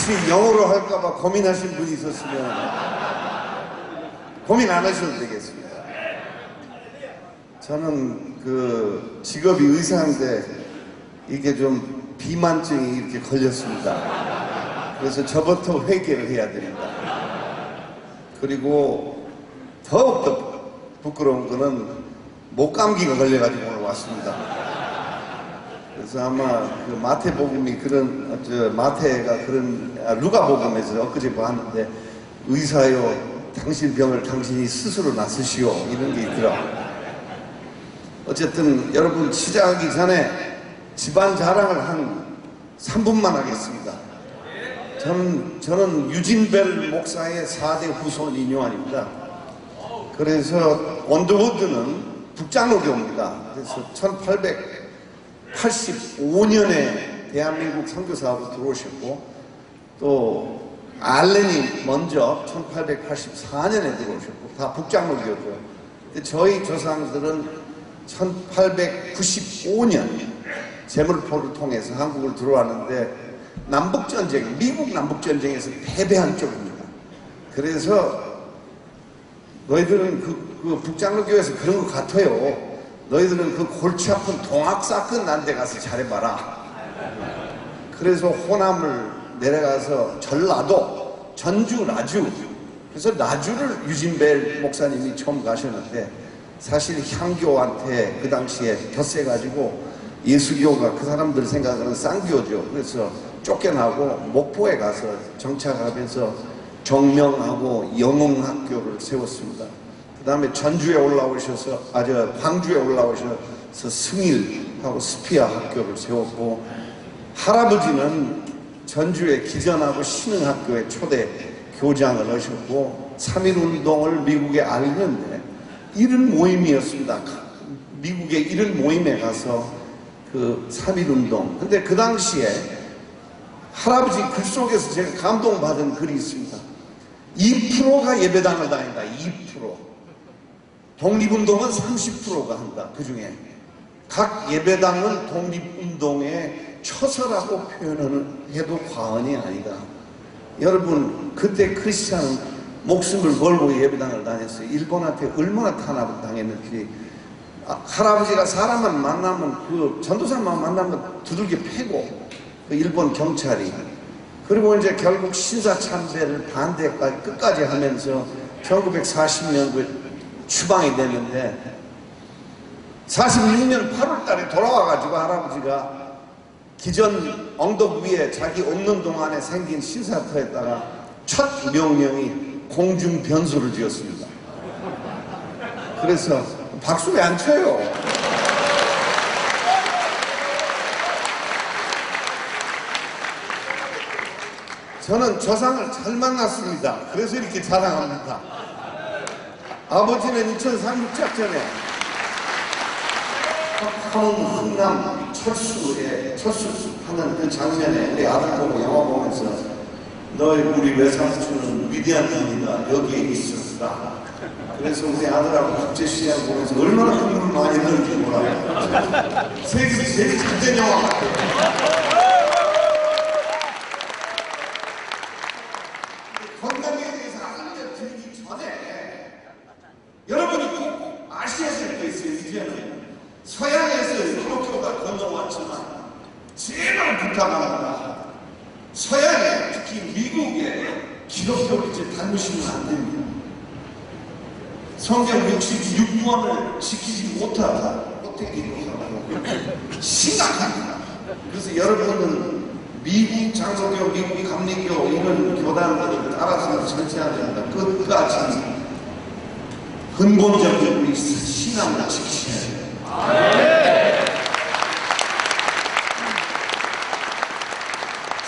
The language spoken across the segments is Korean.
혹시 영어로 할까봐 고민하신 분이 있었으면 고민 안 하셔도 되겠습니다. 저는 그 직업이 의사인데 이게 좀 비만증이 이렇게 걸렸습니다. 그래서 저부터 회개를 해야 됩니다. 그리고 더욱더 부끄러운 거는 목감기가 걸려가지고 오늘 왔습니다. 그래서 아마 그 마태복음이 그런, 마태가 그런, 루가복음에서 엊그제 봤는데, 의사여, 당신 병을 당신이 스스로 낫으시오. 이런 게 있더라고요. 어쨌든 여러분 시작하기 전에 집안 자랑을 한 3분만 하겠습니다. 저는 유진벨 목사의 4대 후손 인요한입니다. 그래서 언더우드는 북장로교입니다. 그래서 1885년에 대한민국 선교사로 들어오셨고, 또 알렌이 먼저 1884년에 들어오셨고, 다 북장로교죠. 근데 저희 조상들은 1895년 제물포를 통해서 한국을 들어왔는데, 남북전쟁, 미국 남북전쟁에서 패배한 쪽입니다. 그래서 너희들은 그 북장로교에서 그런 것 같아요. 너희들은 그 골치 아픈 동학사건 난 데 가서 잘해봐라. 그래서 호남을 내려가서 전라도, 전주, 나주. 그래서 나주를 유진벨 목사님이 처음 가셨는데, 사실 향교한테 그 당시에 덧세가지고 예수교가 그 사람들 생각하는 쌍교죠. 그래서 쫓겨나고 목포에 가서 정착하면서 정명하고 영흥학교를 세웠습니다. 그 다음에 전주에 올라오셔서, 광주에 올라오셔서 승일하고 스피아 학교를 세웠고, 할아버지는 전주의 기전하고 신흥학교의 초대 교장을 하셨고, 3.1운동을 미국에 알리는데 이런 모임이었습니다. 미국의 이런 모임에 가서 그 3.1운동. 근데 그 당시에 할아버지 글 속에서 제가 감동받은 글이 있습니다. 2%가 예배당을 다닌다. 2%. 독립운동은 30%가 한다. 그 중에 각 예배당은 독립운동의 처서라고 표현을 해도 과언이 아니다. 여러분, 그때 크리스찬은 목숨을 걸고 예배당을 다녔어요. 일본한테 얼마나 탄압을 당했는지. 할아버지가 사람만 만나면, 그 전도사만 만나면 두들겨 패고, 그 일본 경찰이. 그리고 이제 결국 신사참배를 반대까지 끝까지 하면서 1940년 그 추방이 됐는데, 46년 8월 달에 돌아와가지고 할아버지가 기전 언덕 위에 자기 없는 동안에 생긴 신사터에다가 첫 명령이 공중 변소를 지었습니다. 그래서 박수 왜 안 쳐요? 저는 조상을 잘 만났습니다. 그래서 이렇게 자랑합니다. 아버지는 2036작전에 흥남 철수에 철수하는 그 장면에 우리 아들 보고 영화 보면서 우리 외삼촌은 위대한 분이다. 여기에 있었다. 그래서 우리 아들하고 국제시장 보면서 얼마나 눈물을 많이 흘리는지 몰라요. 세계에서 제일 잘된 영화 같아요. 건강에 대해서 알려드리기 전에 여러분이 꼭 아셔야 될 게 있어요. 이제는 서양에서 기독교가 건너왔지만 제발 부탁합니다. 서양에, 특히 미국에 기독교를 이제 닮으시면 안 됩니다. 성경 66권을 지키지 못하다. 어떻게 기도하고 심각합니다. 그래서 여러분은 미국 장로교, 미국 감리교 이런 교단들을 따라서 절제해야 된다. 끝까지 근본적인 우리 신앙을 지키셔야 돼요.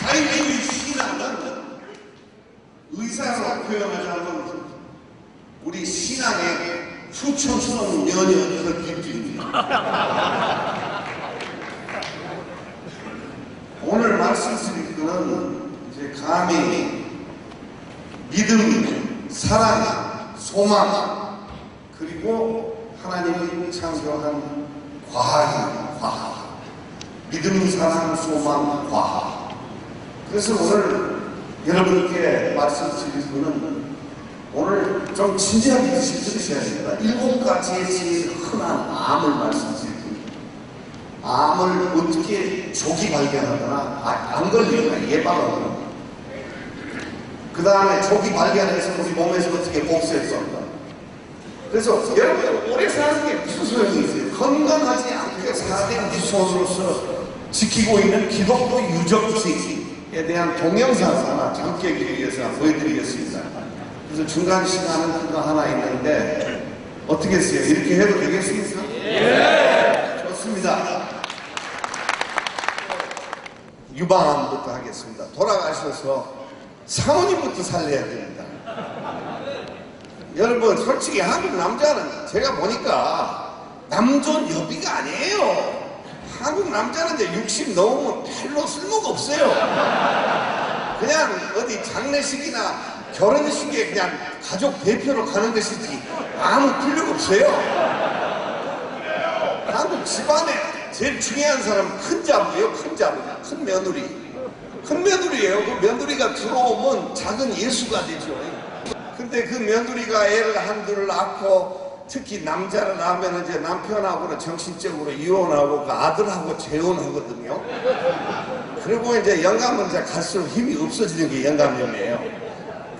자유주의 신앙은 의사로 표현하자면 우리 신앙의 수천스러운 연연을 길입니다. 오늘 말씀드릴 것은 이제 감히 믿음, 사랑, 소망, 그리고 하나님이 창조한 과학입니다. 과학. 믿음, 사랑, 소망, 과학. 그래서 오늘 여러분께 말씀드릴 분은 오늘 좀 진지하게 들으셔야 됩니다. 7가지의 제일 흔한 암을 말씀드립니다. 암을 어떻게 조기 발견하거나 안 걸리거나 예방하거나, 그 다음에 조기 발견해서 우리 몸에서 어떻게 복수할 수 없다. 그래서 여러분 오래 사는 게 무슨 소용이 있어요? 건강하지 않게 사는 후손으로서 지키고 있는 기독교 유적지에 대한 동영상 하나 함께 위해서 보여드리겠습니다. 그래서 중간 시간은 그거 하나 있는데 어떻게 했어요? 이렇게 해도 되겠습니까? 예! 좋습니다. 유방암부터 하겠습니다. 돌아가셔서 사모님부터 살려야 됩니다. 여러분 솔직히 한국 남자는 제가 보니까 남존 여비가 아니에요. 한국 남자는 이제 60 넘으면 별로 쓸모가 없어요. 그냥 어디 장례식이나 결혼식에 그냥 가족 대표로 가는 것이지 아무 필요가 없어요. 한국 집안에 제일 중요한 사람은 큰 자부예요. 큰 자부, 큰 며느리. 큰 며느리예요. 그 며느리가 들어오면 작은 예수가 되죠. 근데 그 며느리가 애를 한둘 낳고, 특히 남자를 낳으면 이제 남편하고는 정신적으로 이혼하고 그 아들하고 재혼하거든요. 그리고 이제 영감은 이제 갈수록 힘이 없어지는 게 영감염이에요.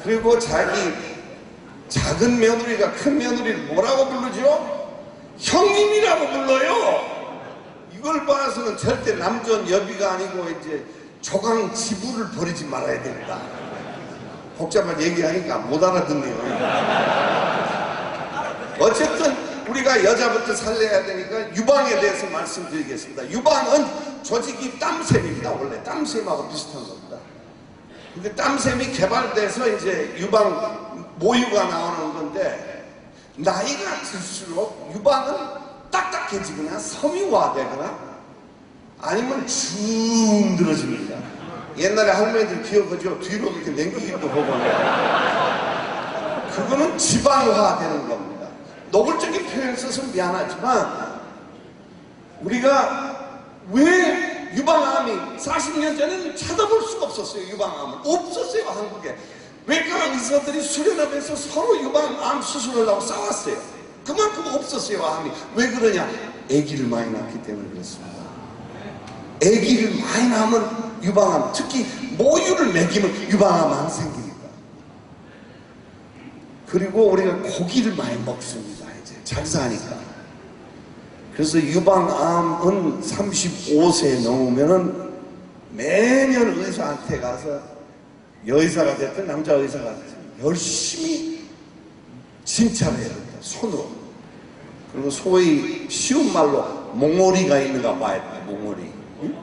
그리고 자기 작은 며느리가 큰 며느리를 뭐라고 부르죠? 형님이라고 불러요. 이걸 봐서는 절대 남존 여비가 아니고 이제 조강 지부를 버리지 말아야 됩니다. 복잡한 얘기하니까 못 알아듣네요. 어쨌든 우리가 여자부터 살려야 되니까 유방에 대해서 말씀드리겠습니다. 유방은 조직이 땀샘입니다. 원래 땀샘하고 비슷한 겁니다. 근데 땀샘이 개발돼서 이제 유방 모유가 나오는 건데, 나이가 들수록 유방은 딱딱해지거나 섬유화되거나 아니면 쭉 늘어집니다. 옛날에 할머니들 기억하죠? 뒤로 이렇게 냉기기도 보거든요. 그거는 지방화되는 겁니다. 노골적인 표현을 써서 미안하지만, 우리가 왜 유방암이 40년 전에는 찾아볼 수가 없었어요. 유방암은 없었어요. 한국에 외과 의사들이 수련업에서 서로 유방암 수술하려고 싸웠어요. 그만큼 없었어요. 암이. 왜 그러냐? 아기를 많이 낳기 때문에 그렇습니다. 아기를 많이 낳으면 유방암, 특히 모유를 먹이면 유방암 안 생깁니다. 그리고 우리가 고기를 많이 먹습니다. 이제 잘 사니까. 그래서 유방암은 35세 넘으면은 매년 의사한테 가서, 여의사가 됐든 남자 의사가 됐든 열심히 진찰을 해야 됩니다. 손으로. 그리고 소위 쉬운 말로 몽오리가 있는가 봐야 돼요. 몽오리. 응?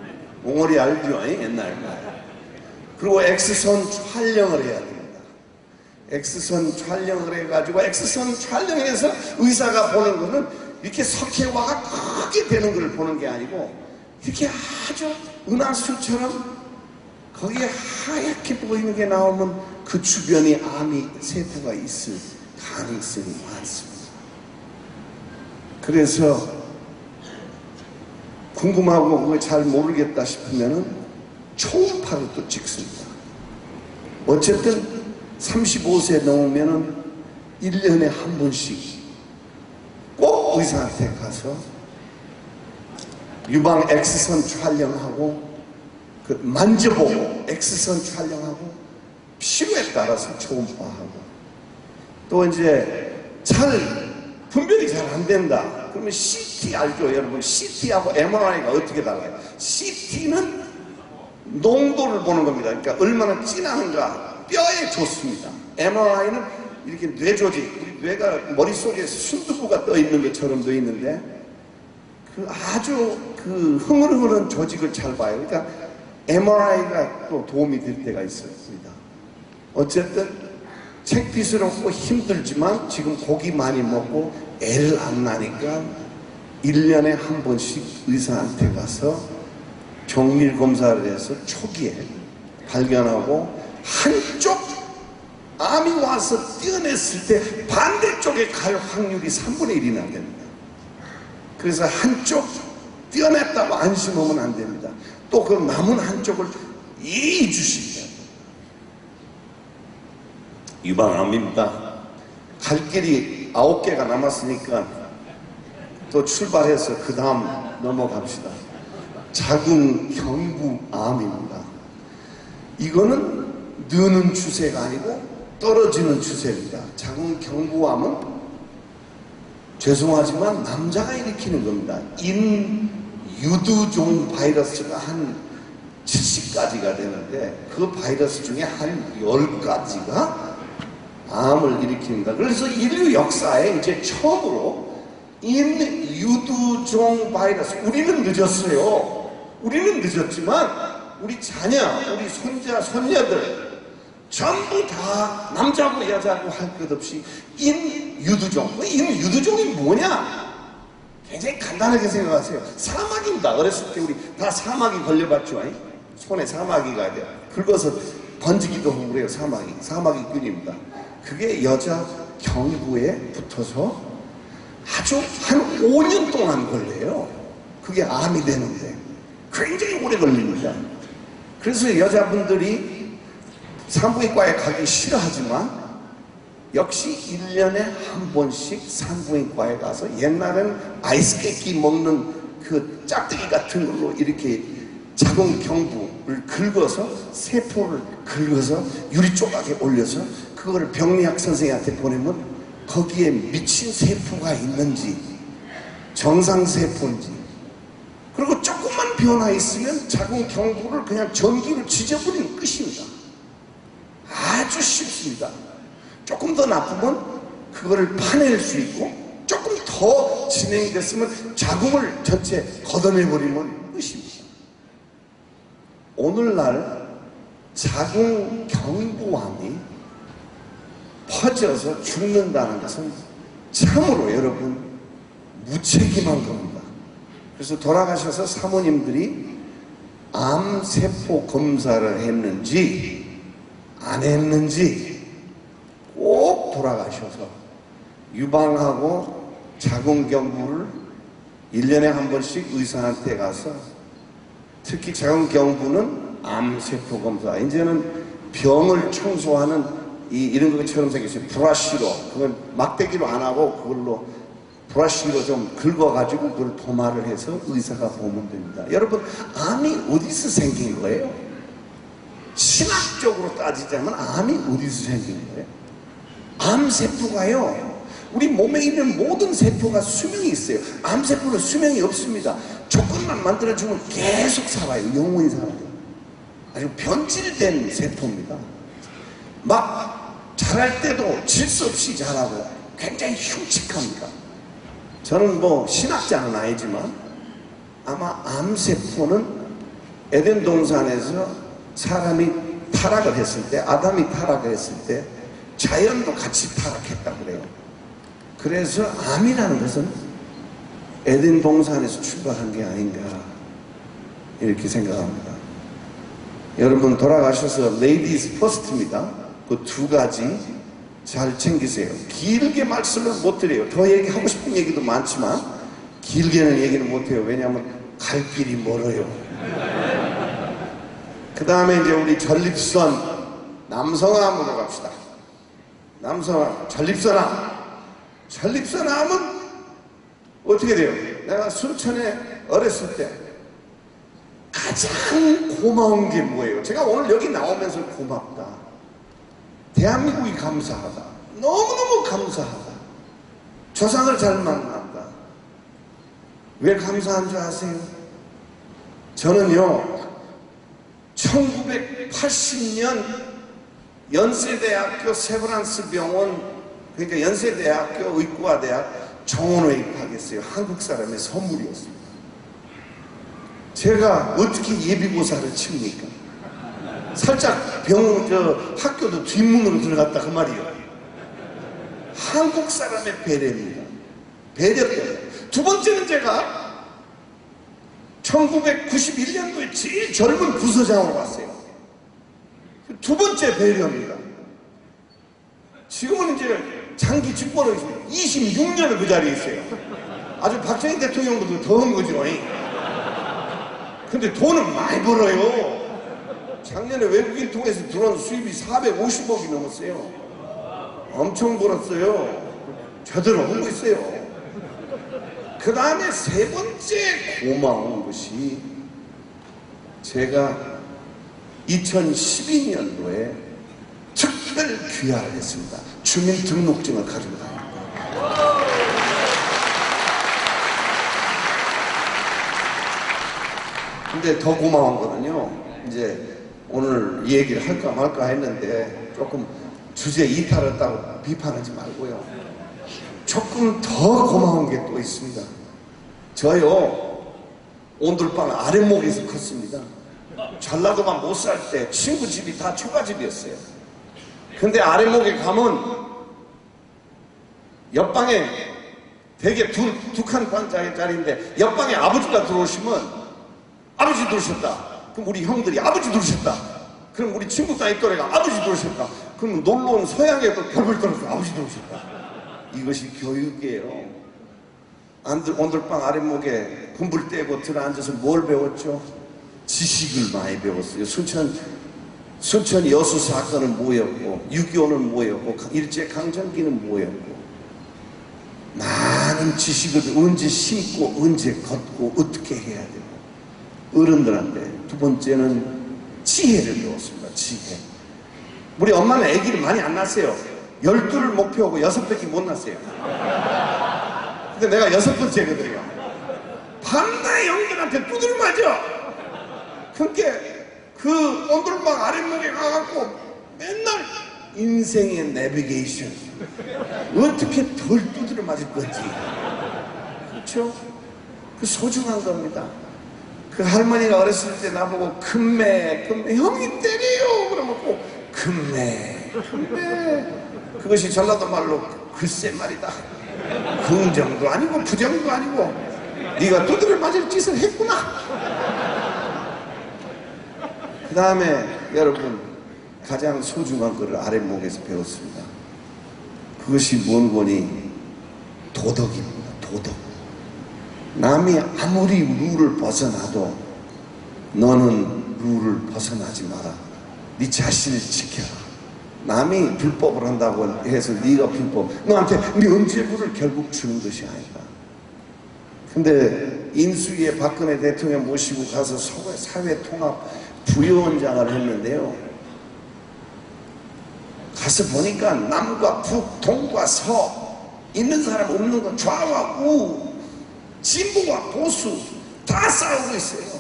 몽오리 알죠? 옛날 말. 그리고 엑스선 촬영을 해야 됩니다. 엑스선 촬영을 해가지고, 엑스선 촬영해서 의사가 보는 거는 이렇게 석회화가 크게 되는 걸 보는 게 아니고, 이렇게 아주 은하수처럼 거기에 하얗게 보이는 게 나오면 그 주변에 암이, 세포가 있을 가능성이 많습니다. 그래서 궁금하고 그걸 잘 모르겠다 싶으면은 초음파를 또 찍습니다. 어쨌든 35세 넘으면은 1년에 한 번씩 꼭 의사한테 가서 유방 엑스선 촬영하고, 그 만져보고 엑스선 촬영하고, 필요에 따라서 초음파하고, 또 이제 잘 분별이 잘 안 된다 그러면 CT 알죠? 여러분, CT하고 MRI가 어떻게 달라요? CT는 농도를 보는 겁니다. 그러니까 얼마나 진하는가, 뼈에 좋습니다. MRI는 이렇게 뇌조직, 우리 뇌가 머릿속에 순두부가 떠 있는 것처럼 돼 있는데, 그 아주 그 흐물흐물한 조직을 잘 봐요. 그러니까 MRI가 또 도움이 될 때가 있습니다. 어쨌든 책비스럽고 힘들지만 지금 고기 많이 먹고 애를 안 낳으니까 1년에 한 번씩 의사한테 가서 정밀 검사를 해서 초기에 발견하고, 한쪽 암이 와서 떼어냈을 때 반대쪽에 갈 확률이 3분의 1이나 됩니다. 그래서 한쪽 떼어냈다고 안심하면 안 됩니다. 또 그 남은 한쪽을 예의 주십니다. 유방암입니다. 갈 길이 9개가 남았으니까 또 출발해서 그 다음 넘어갑시다. 자궁경부암입니다. 이거는 느는 추세가 아니고 떨어지는 추세입니다. 자궁경부암은 죄송하지만 남자가 일으키는 겁니다. 인유두종 바이러스가 한 70가지가 되는데 그 바이러스 중에 한 10가지가 암을 일으킵니다. 그래서 인류 역사에 이제 처음으로 인유두종 바이러스, 우리는 늦었어요. 우리는 늦었지만 우리 자녀, 우리 손자, 손녀들 전부 다 남자고 여자고 할 것 없이 인유두종. 인유두종이 뭐냐? 굉장히 간단하게 생각하세요. 사마귀입니다. 어렸을 때 우리 다 사마귀 걸려봤죠? 손에 사마귀가 돼요. 긁어서 번지기도 하고 그래요. 사마귀균입니다. 그게 여자 경부에 붙어서 아주 한 5년 동안 걸려요. 그게 암이 되는데 굉장히 오래 걸립니다. 그래서 여자분들이 산부인과에 가기 싫어하지만 역시 1년에 한 번씩 산부인과에 가서 옛날에는 아이스 깨끼 먹는 그 짝대기 같은 걸로 이렇게 자궁경부를 긁어서 세포를 긁어서 유리 조각에 올려서 그거를 병리학 선생님한테 보내면 거기에 미친 세포가 있는지 정상세포인지 그리고 조금만 변화 있으면 자궁경부를 그냥 전기로 지져버리는 끝입니다. 아주 쉽습니다. 조금 더 나쁘면 그거를 파낼 수 있고 조금 더 진행이 됐으면 자궁을 전체 걷어내버리면 끝입니다. 오늘날 자궁경부암이 퍼져서 죽는다는 것은 참으로 여러분 무책임한 겁니다. 그래서 돌아가셔서 사모님들이 암세포 검사를 했는지 안 했는지 꼭 돌아가셔서 유방하고 자궁경부를 1년에 한 번씩 의사한테 가서 특히 자궁경부는 암세포 검사, 이제는 병을 청소하는 이런 것처럼 생겼어요. 브러쉬로, 그건 막대기로 안 하고 그걸로 브러쉬로 좀 긁어가지고 그걸 도마를 해서 의사가 보면 됩니다. 여러분, 암이 어디서 생긴 거예요? 신학적으로 따지자면 암이 어디서 생긴 거예요? 암세포가요, 우리 몸에 있는 모든 세포가 수명이 있어요. 암세포는 수명이 없습니다. 조건만 만들어주면 계속 살아요. 영원히 살아요. 아주 변질된 세포입니다. 막 자랄 때도 질서 없이 자라고 굉장히 흉측합니다. 저는 뭐 신학자는 아니지만 아마 암세포는 에덴 동산에서 사람이 타락을 했을 때, 아담이 타락을 했을 때 자연도 같이 타락했다고 그래요. 그래서 암이라는 것은 에덴 동산에서 출발한 게 아닌가 이렇게 생각합니다. 여러분 돌아가셔서 레이디스 퍼스트입니다. 그 두 가지 잘 챙기세요. 길게 말씀을 못 드려요. 더 얘기하고 싶은 얘기도 많지만 길게는 얘기는 못해요. 왜냐하면 갈 길이 멀어요. 그 다음에 이제 우리 전립선 남성암으로 갑시다. 남성암, 전립선암. 전립선암은 어떻게 돼요? 내가 순천에 어렸을 때 가장 고마운 게 뭐예요? 제가 오늘 여기 나오면서 고맙다. 대한민국이 감사하다. 너무너무 감사하다. 조상을 잘 만났다. 왜 감사한 줄 아세요? 저는요 1980년 연세대학교 세브란스 병원, 그러니까 연세대학교 의과대학 정원에 입학했어요. 한국 사람의 선물이었습니다. 제가 어떻게 예비고사를 칩니까? 살짝 학교도 뒷문으로 들어갔다 그 말이에요. 한국 사람의 배려입니다. 배려 때문에. 두 번째는 제가 1991년도에 제일 젊은 부서장으로 왔어요. 두 번째 배려입니다. 지금은 이제 장기 집권을 26년을 그 자리에 있어요. 아주 박정희 대통령보다 더한 거죠. 근데 돈은 많이 벌어요. 작년에 외국인 통해서 들어온 수입이 450억이 넘었어요. 엄청 벌었어요. 제대로 하고 있어요. 그 다음에 세 번째 고마운 것이 제가 2012년도에 특별 귀화를 했습니다. 주민등록증을 가지고 다닙니다. 근데 더 고마운 거는요, 이제 오늘 이 얘기를 할까 말까 했는데 조금 주제 이탈했다고 비판하지 말고요. 조금 더 고마운 게 또 있습니다. 저요, 온돌방 아랫목에서 컸습니다. 전라도만 못 살 때 친구 집이 다 초가집이었어요. 근데 아랫목에 가면 옆방에 되게 두 칸 반짜리인데 옆방에 아버지가 들어오시면 아버지 들어오셨다. 그럼 우리 형들이 아버지 들어오셨다. 그럼 우리 친구 사이 또래가 아버지 들어오셨다. 그럼 놀러온 서양에도 별을 들어서 아버지 들어오셨다. 이것이 교육이에요. 온돌방 아랫목에 군불 떼고 들어앉아서 뭘 배웠죠? 지식을 많이 배웠어요. 순천 여수 사건은 뭐였고 6.25는 뭐였고 일제강점기는 뭐였고 많은 지식을 언제 심고 언제 걷고 어떻게 해야 되고 어른들한테. 두 번째는 지혜를 배웠습니다. 지혜. 우리 엄마는 아기를 많이 안 낳았어요. 12를 목표하고 6밖에 못 낳았어요. 근데 내가 6번째거든요. 밤낮 형들한테 두드려 맞아. 그러니까 그 온돌방 아랫목에 가갖고 맨날 인생의 내비게이션 어떻게 덜 두드려 맞을 건지. 그렇죠? 그 소중한 겁니다. 그 할머니가 어렸을 때 나보고 금매 형이 때려요 그러면 꼭 금매 그것이 전라도 말로 글쎄 말이다. 긍정도 아니고 부정도 아니고 네가 두드려 맞을 짓을 했구나. 그 다음에 여러분 가장 소중한 것을 아랫목에서 배웠습니다. 그것이 뭔 거니? 도덕입니다. 도덕. 남이 아무리 룰을 벗어나도 너는 룰을 벗어나지 마라. 네 자신을 지켜라. 남이 불법을 한다고 해서 네가 불법, 너한테 면죄부를 결국 주는 것이 아니다. 근데 인수위에 박근혜 대통령 모시고 가서 사회통합 부위원장을 했는데요. 가서 보니까 남과 북, 동과 서, 있는 사람 없는 거, 좌와 우, 진보와 보수 다 싸우고 있어요.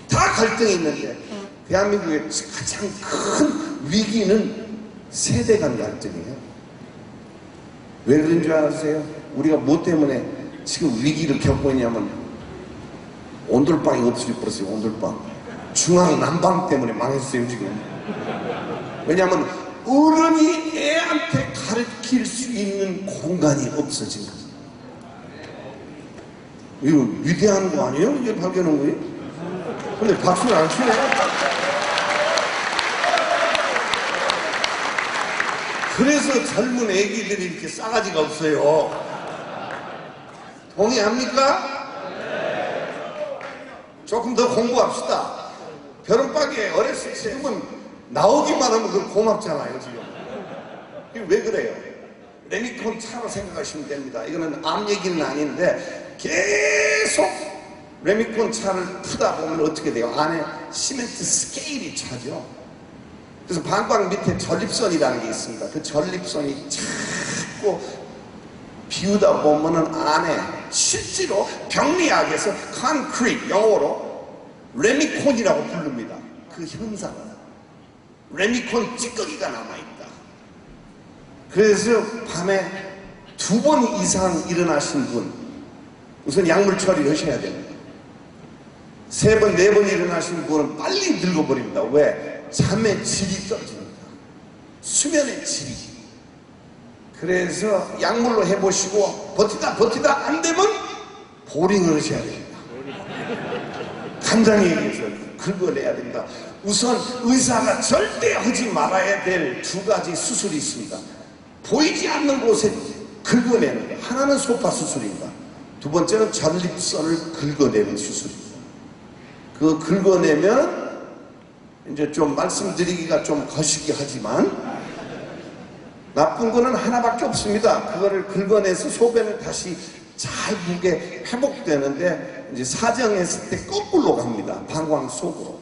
다 갈등이 있는데 대한민국의 가장 큰 위기는 세대 간 갈등이에요. 왜 그런 줄 아세요? 우리가 뭐 때문에 지금 위기를 겪고 있냐면 온돌방이 없어져 버렸어요. 온돌방. 중앙 난방 때문에 망했어요 지금. 왜냐하면 어른이 애한테 가르칠 수 있는 공간이 없어진 거예요. 이거 위대한 거 아니에요? 이게 발견한 거예요? 근데 박수를 안 치네. 그래서 젊은 애기들이 이렇게 싸가지가 없어요. 동의합니까? 조금 더 공부합시다. 벼룩박이에 어렸을 때 지금은 나오기만 하면 그건 고맙잖아요 지금. 이게 왜 그래요? 레미콘 차로 생각하시면 됩니다. 이거는 암 얘기는 아닌데 계속 레미콘 차를 푸다 보면 어떻게 돼요? 안에 시멘트 스케일이 차죠. 그래서 방광 밑에 전립선이라는 게 있습니다. 그 전립선이 자꾸 비우다 보면은 안에 실제로 병리학에서 콘크리트, 영어로 레미콘이라고 부릅니다. 그 현상은 레미콘 찌꺼기가 남아있다. 그래서 밤에 2번 이상 일어나신 분 우선 약물 처리를 하셔야 됩니다. 3번, 4번 일어나신 분은 빨리 늙어버립니다. 왜? 잠의 질이 떨어집니다. 수면의 질이. 그래서 약물로 해보시고 버티다 안 되면 보링을 하셔야 됩니다. 간단히 얘기해서 긁어내야 됩니다. 우선 의사가 절대 하지 말아야 될 2가지 수술이 있습니다. 보이지 않는 곳에 긁어내는 거. 하나는 소파 수술입니다. 2번째는 전립선을 긁어내는 수술입니다. 그거 긁어내면 이제 좀 말씀드리기가 좀 거시기 하지만 나쁜 거는 하나밖에 없습니다. 그거를 긁어내서 소변을 다시 잘 무게 회복되는데 이제 사정했을 때 거꾸로 갑니다. 방광 속으로.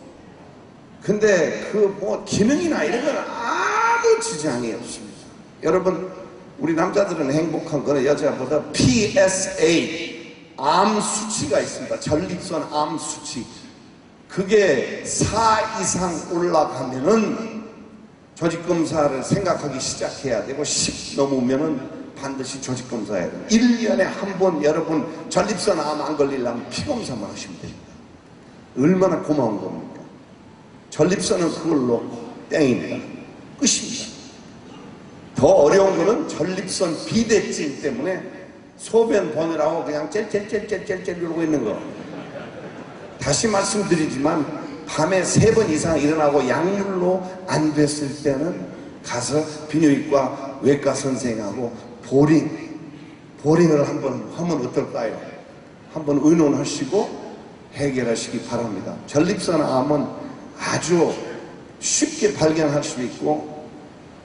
근데 그 뭐 기능이나 이런 건 아무 지장이 없습니다. 여러분, 우리 남자들은 행복한 거는 여자보다 PSA 암 수치가 있습니다. 전립선 암 수치. 그게 4 이상 올라가면은 조직검사를 생각하기 시작해야 되고 10 넘으면은 반드시 조직검사해야 돼요. 1년에 한 번 여러분 전립선 암 안 걸리려면 피검사만 하시면 됩니다. 얼마나 고마운 겁니까? 전립선은 그걸로 땡입니다. 끝입니다. 더 어려운 거는 전립선 비대증 때문에 소변 보느라고 그냥 젤젤젤젤젤젤 이러고 있는 거. 다시 말씀드리지만 밤에 3번 이상 일어나고 약물로 안 됐을 때는 가서 비뇨기과 외과 선생하고 보링을 한번 하면 어떨까요? 한번 의논하시고 해결하시기 바랍니다. 전립선 암은 아주 쉽게 발견할 수 있고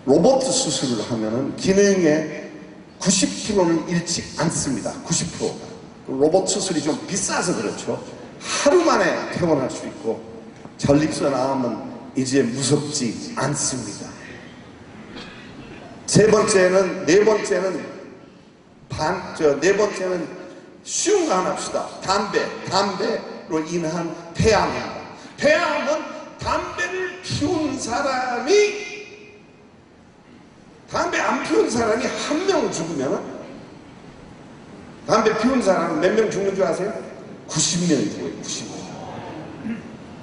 로봇 수술을 하면은 기능의 90%는 잃지 않습니다. 90%. 로봇 수술이 좀 비싸서 그렇죠. 하루 만에 퇴원할 수 있고 전립선 암은 이제 무섭지 않습니다. 네 번째는 쉬운 거 하나 합시다. 담배로 인한 폐암입니다. 폐암은 담배를 피운 사람이 담배 안 피운 사람이 1명 죽으면 담배 피운 사람은 몇 명 죽는 줄 아세요? 90명이 죽어요. 90명.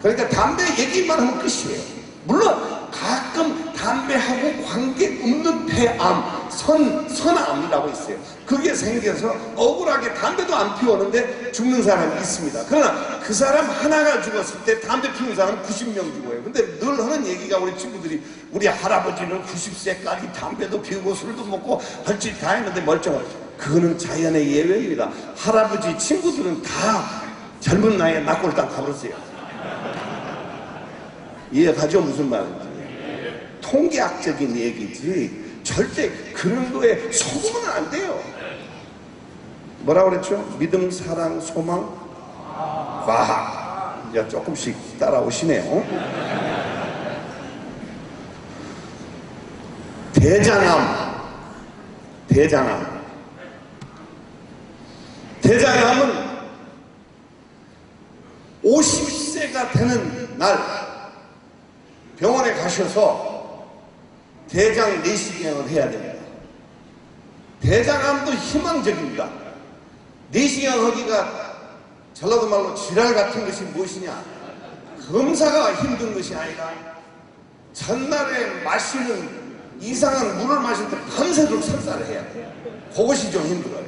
그러니까 담배 얘기만 하면 끝이에요. 물론 가끔 담배하고 관계없는 폐암, 선암이라고 있어요. 그게 생겨서 억울하게 담배도 안 피우는데 죽는 사람이 있습니다. 그러나 그 사람 하나가 죽었을 때 담배 피운 사람은 90명 죽어요. 근데 늘 하는 얘기가 우리 친구들이 우리 할아버지는 90세까지 담배도 피우고 술도 먹고 할 짓 다 했는데 멀쩡하죠. 그거는 자연의 예외입니다. 할아버지 친구들은 다 젊은 나이에 낙골당 가버렸어요. 이해가죠? 무슨 말인지. 통계학적인 얘기지 절대 그런 거에 속으면 안 돼요. 뭐라 그랬죠? 믿음, 사랑, 소망, 과학. 이제 조금씩 따라오시네요. 대장암은 50세가 되는 날 병원에 가셔서 대장 내시경을 해야 됩니다. 대장암도 희망적입니다. 내시경 하기가 전라도 말로 지랄 같은 것이 무엇이냐? 검사가 힘든 것이 아니라 전날에 마시는 이상한 물을 마실 때 밤새도록 설사를 해야 돼요. 그것이 좀 힘들어요.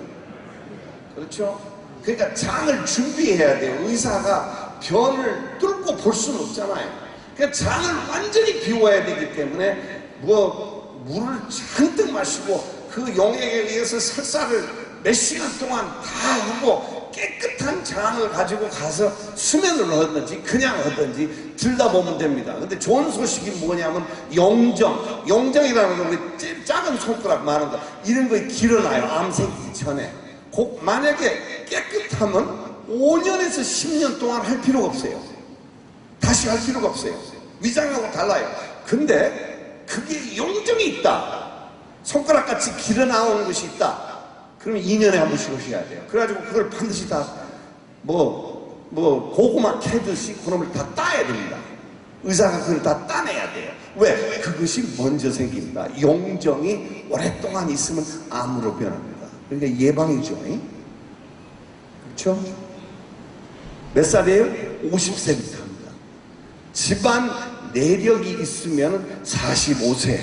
그렇죠? 그러니까 장을 준비해야 돼요. 의사가 변을 뚫고 볼 수는 없잖아요. 그러니까 장을 완전히 비워야 되기 때문에 물을 잔뜩 마시고 그 용액에 의해서 설사를 몇 시간 동안 다 하고 깨끗한 장을 가지고 가서 수면을 하든지 그냥 하든지 들다보면 됩니다. 근데 좋은 소식이 뭐냐면 용정이라는 건 우리 작은 손가락 많은 거 이런 거에 길어놔요. 암 생기기 전에. 만약에 깨끗하면 5년에서 10년 동안 할 필요가 없어요. 다시 할 필요가 없어요. 위장하고 달라요. 근데 그게 용정이 있다. 손가락같이 길어나오는 것이 있다. 그러면 2년에 한 번씩 오셔야 돼요. 그래가지고 그걸 반드시 다 고구마 캐듯이 그놈을 다 따야 됩니다. 의사가 그걸 다 따내야 돼요. 왜? 그것이 먼저 생깁니다. 용정이 오랫동안 있으면 암으로 변합니다. 그러니까 예방이죠. 그렇죠? 몇 살이에요? 50세부터 합니다. 집안 내력이 있으면 45세.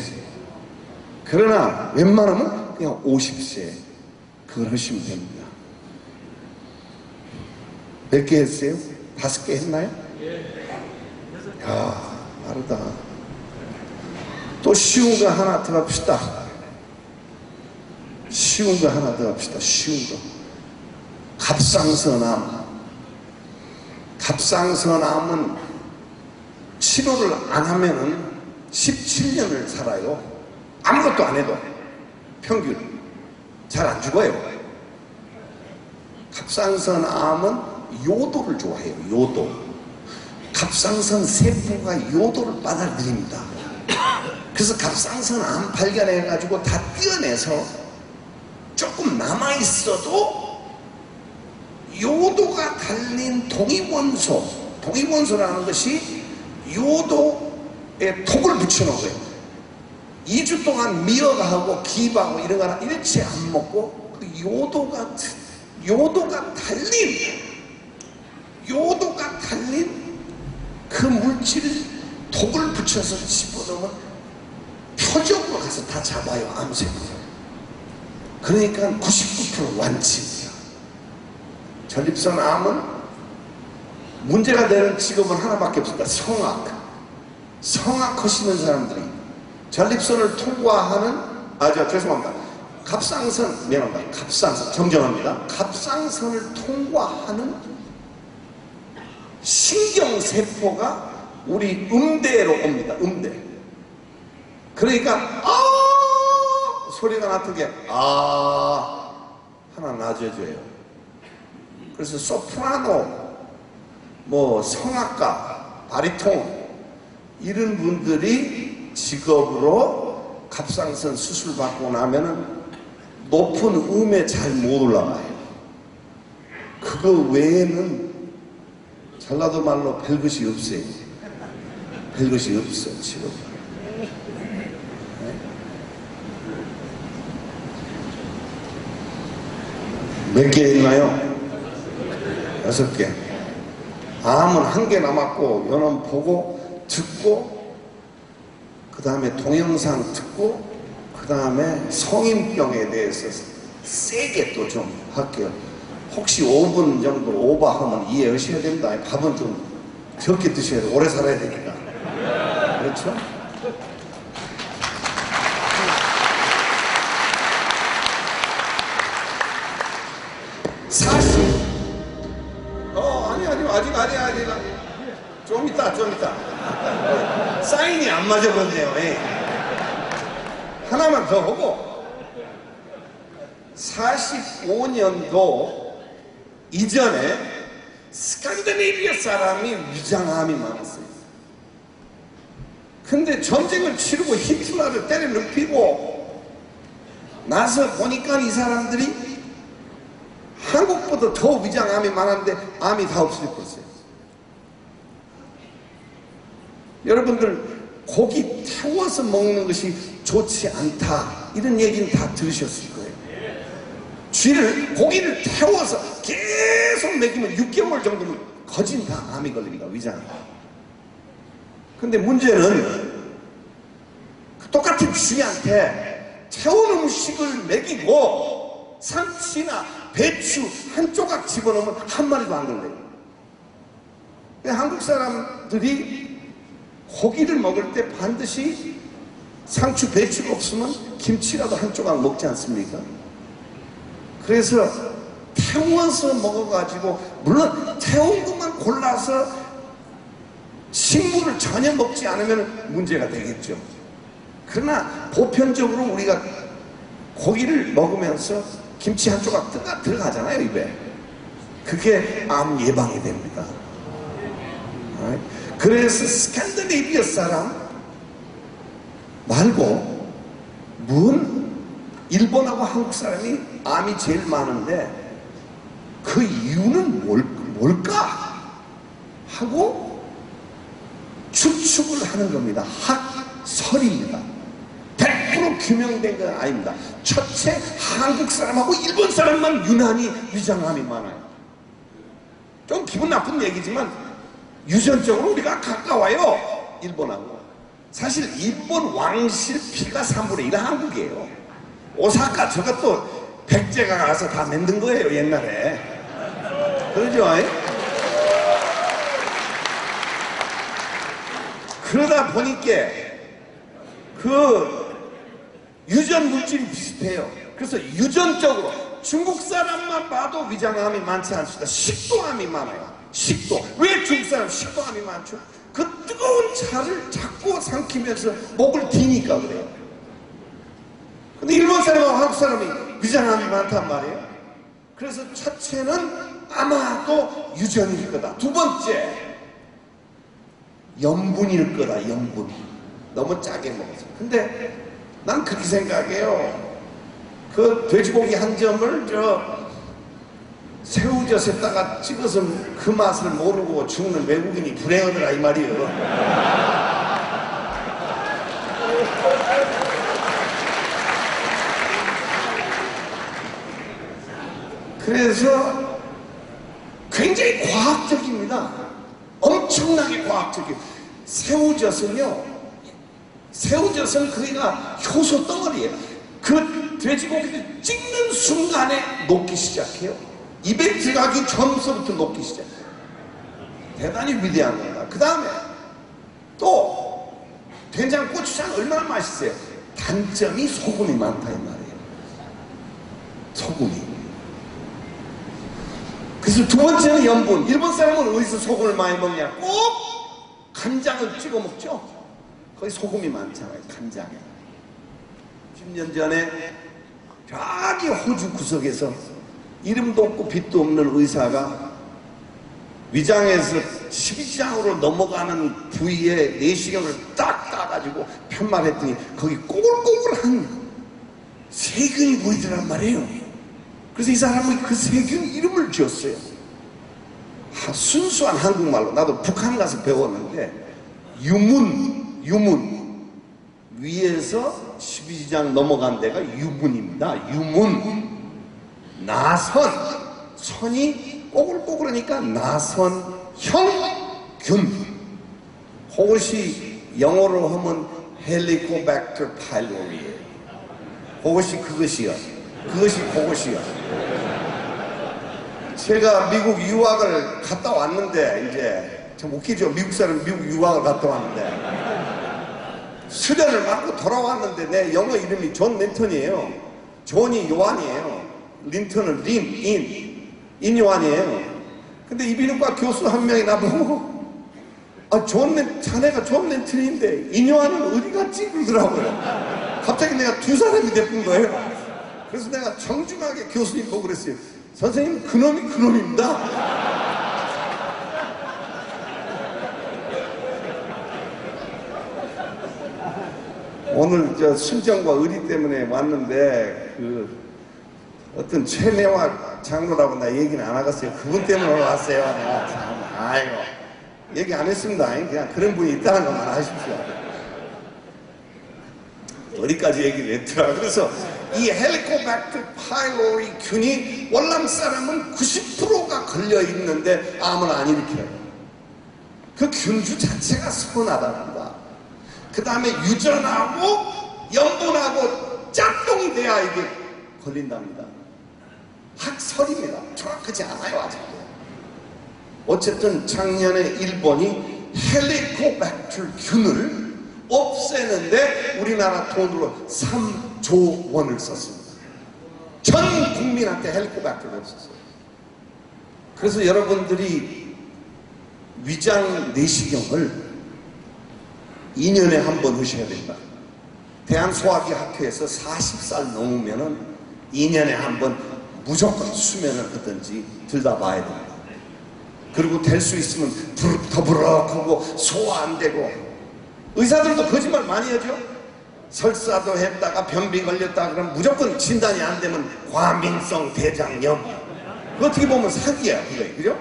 그러나 웬만하면 그냥 50세. 그걸 하시면 됩니다. 몇 개 했어요? 5개 했나요? 야, 빠르다. 또 쉬운 거 하나 더 합시다. 쉬운 거 하나 더 합시다. 쉬운 거. 갑상선암. 갑상선암은 치료를 안 하면은 17년을 살아요. 아무것도 안 해도. 평균 잘 안 죽어요. 갑상선 암은 요도를 좋아해요. 요도. 갑상선 세포가 요도를 빨아들입니다. 그래서 갑상선 암 발견해가지고 다 떼어내서 조금 남아있어도 요도가 달린 동위원소라는 것이 요도에 독을 붙여놓은 거예요. 2주 동안 미역하고 기하고 이런 거나 일체 안 먹고 그 요도가 달린 그 물질을 독을 붙여서 집어넣으면 표적으로 가서 다 잡아요. 암세포를. 그러니까 99% 완치입니다. 전립선 암은 문제가 되는 직업은 하나밖에 없습니다. 성악 하시는 사람들이 전립선을 통과하는 죄송합니다. 갑상선 정정합니다. 갑상선을 통과하는 신경세포가 우리 음대로 옵니다. 음대. 그러니까 소리가 나트게 하나 낮아져요. 그래서 소프라노, 성악가, 바리톤 이런 분들이 직업으로 갑상선 수술 받고 나면은 높은 음에 잘 못 올라가요. 그거 외에는 전라도 말로 별것이 없어요. 별것이 없어 지금. 몇 개 있나요? 6개. 암은 1개 남았고, 요는 보고 듣고, 그 다음에 동영상 듣고, 그 다음에 성인병에 대해서 세게 또 좀 할게요. 혹시 5분 정도 오버하면 이해하셔야 됩니다. 밥은 좀 적게 드셔야 돼요. 오래 살아야 되니까. 그렇죠? 아직. 좀 있다. 사인이 안 맞아버리네요. 하나만 더 보고. 45년도 이전에 스칸디네비아 사람이 위장암이 많았어요. 근데 전쟁을 치르고 히틀러를 때려 눕히고 나서 보니까 이 사람들이 한국보다 더 위장암이 많았는데 암이 다 없어졌어요. 여러분들 고기 태워서 먹는 것이 좋지 않다 이런 얘기는 다 들으셨을 거예요. 고기를 태워서 계속 먹이면 6개월 정도면 거진 다 암이 걸립니다. 위장암. 근데 문제는 똑같은 쥐한테 태운 음식을 먹이고 상추나 배추 한 조각 집어넣으면 한 마리도 안 걸려요. 한국 사람들이 고기를 먹을 때 반드시 상추, 배추가 없으면 김치라도 한 조각 먹지 않습니까? 그래서 태워서 먹어가지고 물론 태운 것만 골라서 식물을 전혀 먹지 않으면 문제가 되겠죠. 그러나 보편적으로 우리가 고기를 먹으면서 김치 한 조각 들어가잖아요, 입에. 그게 암 예방이 됩니다. 그래서 스칸디네비아 사람 말고 일본하고 한국 사람이 암이 제일 많은데 그 이유는 뭘까? 하고 추측을 하는 겁니다. 학설입니다. 100% 규명된 건 아닙니다. 첫째, 한국 사람하고 일본 사람만 유난히 위장암이 많아요. 좀 기분 나쁜 얘기지만 유전적으로 우리가 가까워요. 일본하고. 사실 일본 왕실 피가 3분의 1 한국이에요. 오사카 저것도 백제가 가서 다 만든 거예요, 옛날에. 그러죠? 그러다 보니까 그 유전 물질이 비슷해요. 그래서 유전적으로 중국 사람만 봐도 위장암이 많지 않습니다. 식도암이 많아요. 식도. 왜 중국 사람 식도암이 많죠? 그 뜨거운 차를 자꾸 삼키면서 목을 디니까 그래요. 근데 일본 사람하고 사람이 위장암이 많단 말이에요. 그래서 첫째는 아마도 유전일 거다. 두 번째, 염분일 거다. 염분. 너무 짜게 먹어서. 근데 난 그렇게 생각해요. 그 돼지고기 한 점을 새우젓에다가 찍어서 그 맛을 모르고 죽는 외국인이 불행하더라 이 말이에요. 그래서 굉장히 과학적입니다. 엄청나게 과학적이에요. 새우젓은 그게가 효소 덩어리예요. 그 돼지고기를 찍는 순간에 녹기 시작해요. 입에 들어가기 전부터 녹기 시작해요. 대단히 위대한 겁니다. 그 다음에 또 된장, 고추장 얼마나 맛있어요. 단점이 소금이 많다 이 말이에요. 소금이. 그래서 두 번째는 염분. 일본 사람은 어디서 소금을 많이 먹냐? 꼭 간장을 찍어 먹죠. 거기 소금이 많잖아요. 간장에. 10년 전에 저기 호주 구석에서 이름도 없고 빛도 없는 의사가 위장에서 12장으로 넘어가는 부위에 내시경을 딱 따가지고 편말했더니 거기 꼬글꼬글한 세균이 보이더란 말이에요. 그래서 이 사람은 그 세균 이름을 지었어요. 순수한 한국말로. 나도 북한 가서 배웠는데 유문. 위에서 12장 넘어간 데가 유문입니다. 유문. 나선. 선이 꼬글꼬글하니까 나선형균. 그것이 영어로 하면 헬리코박터 파일로리예요. 그것이요. 제가 미국 유학을 갔다 왔는데, 이제 참 웃기죠. 미국 사람 미국 유학을 갔다 왔는데 수련을 받고 돌아왔는데 내 영어 이름이 존 린턴이에요. 존이 요한이에요. 린턴은 인 요한이에요. 근데 이비인후과 교수 한 명이 나보고 자네가 존 린턴인데 인 요한은 어디 갔지? 그러더라고요. 갑자기 내가 두 사람이 돼본 거예요. 그래서 내가 정중하게 교수님 보고 그랬어요. 선생님, 그놈이 그놈입니다. 오늘 순정과 의리 때문에 왔는데 어떤 최내화 장로라고 나 얘기는 안 하겠어요. 그분 때문에 오늘 왔어요. 내가 참 아이고 얘기 안 했습니다. 그냥 그런 분이 있다는 것만 하십시오. 어디까지 얘기를 했더라. 그래서 이 헬리코박터 파일로리 균이 월남 사람은 90%가 걸려 있는데 암을 안 일으켜요. 그 균주 자체가 선하답니다. 그 다음에 유전하고 염분하고 짝꿍이 돼야 이게 걸린답니다. 학설입니다. 정확하지 않아요 아직도. 어쨌든 작년에 일본이 헬리코박터 균을 없애는데 우리나라 돈으로 3조 원을 썼습니다. 전 국민한테 헬리코박터를 없었어요. 그래서 여러분들이 위장 내시경을 2년에 한 번 하셔야 된다. 대한소화기 학회에서 40살 넘으면은 2년에 한 번 무조건 수면을 하든지 들다봐야 된다. 그리고 될 수 있으면 더부럭하고 소화 안 되고. 의사들도 거짓말 많이 하죠. 설사도 했다가 변비 걸렸다 그러면 무조건 진단이 안 되면 과민성 대장염. 그 어떻게 보면 사기야 그게. 그죠?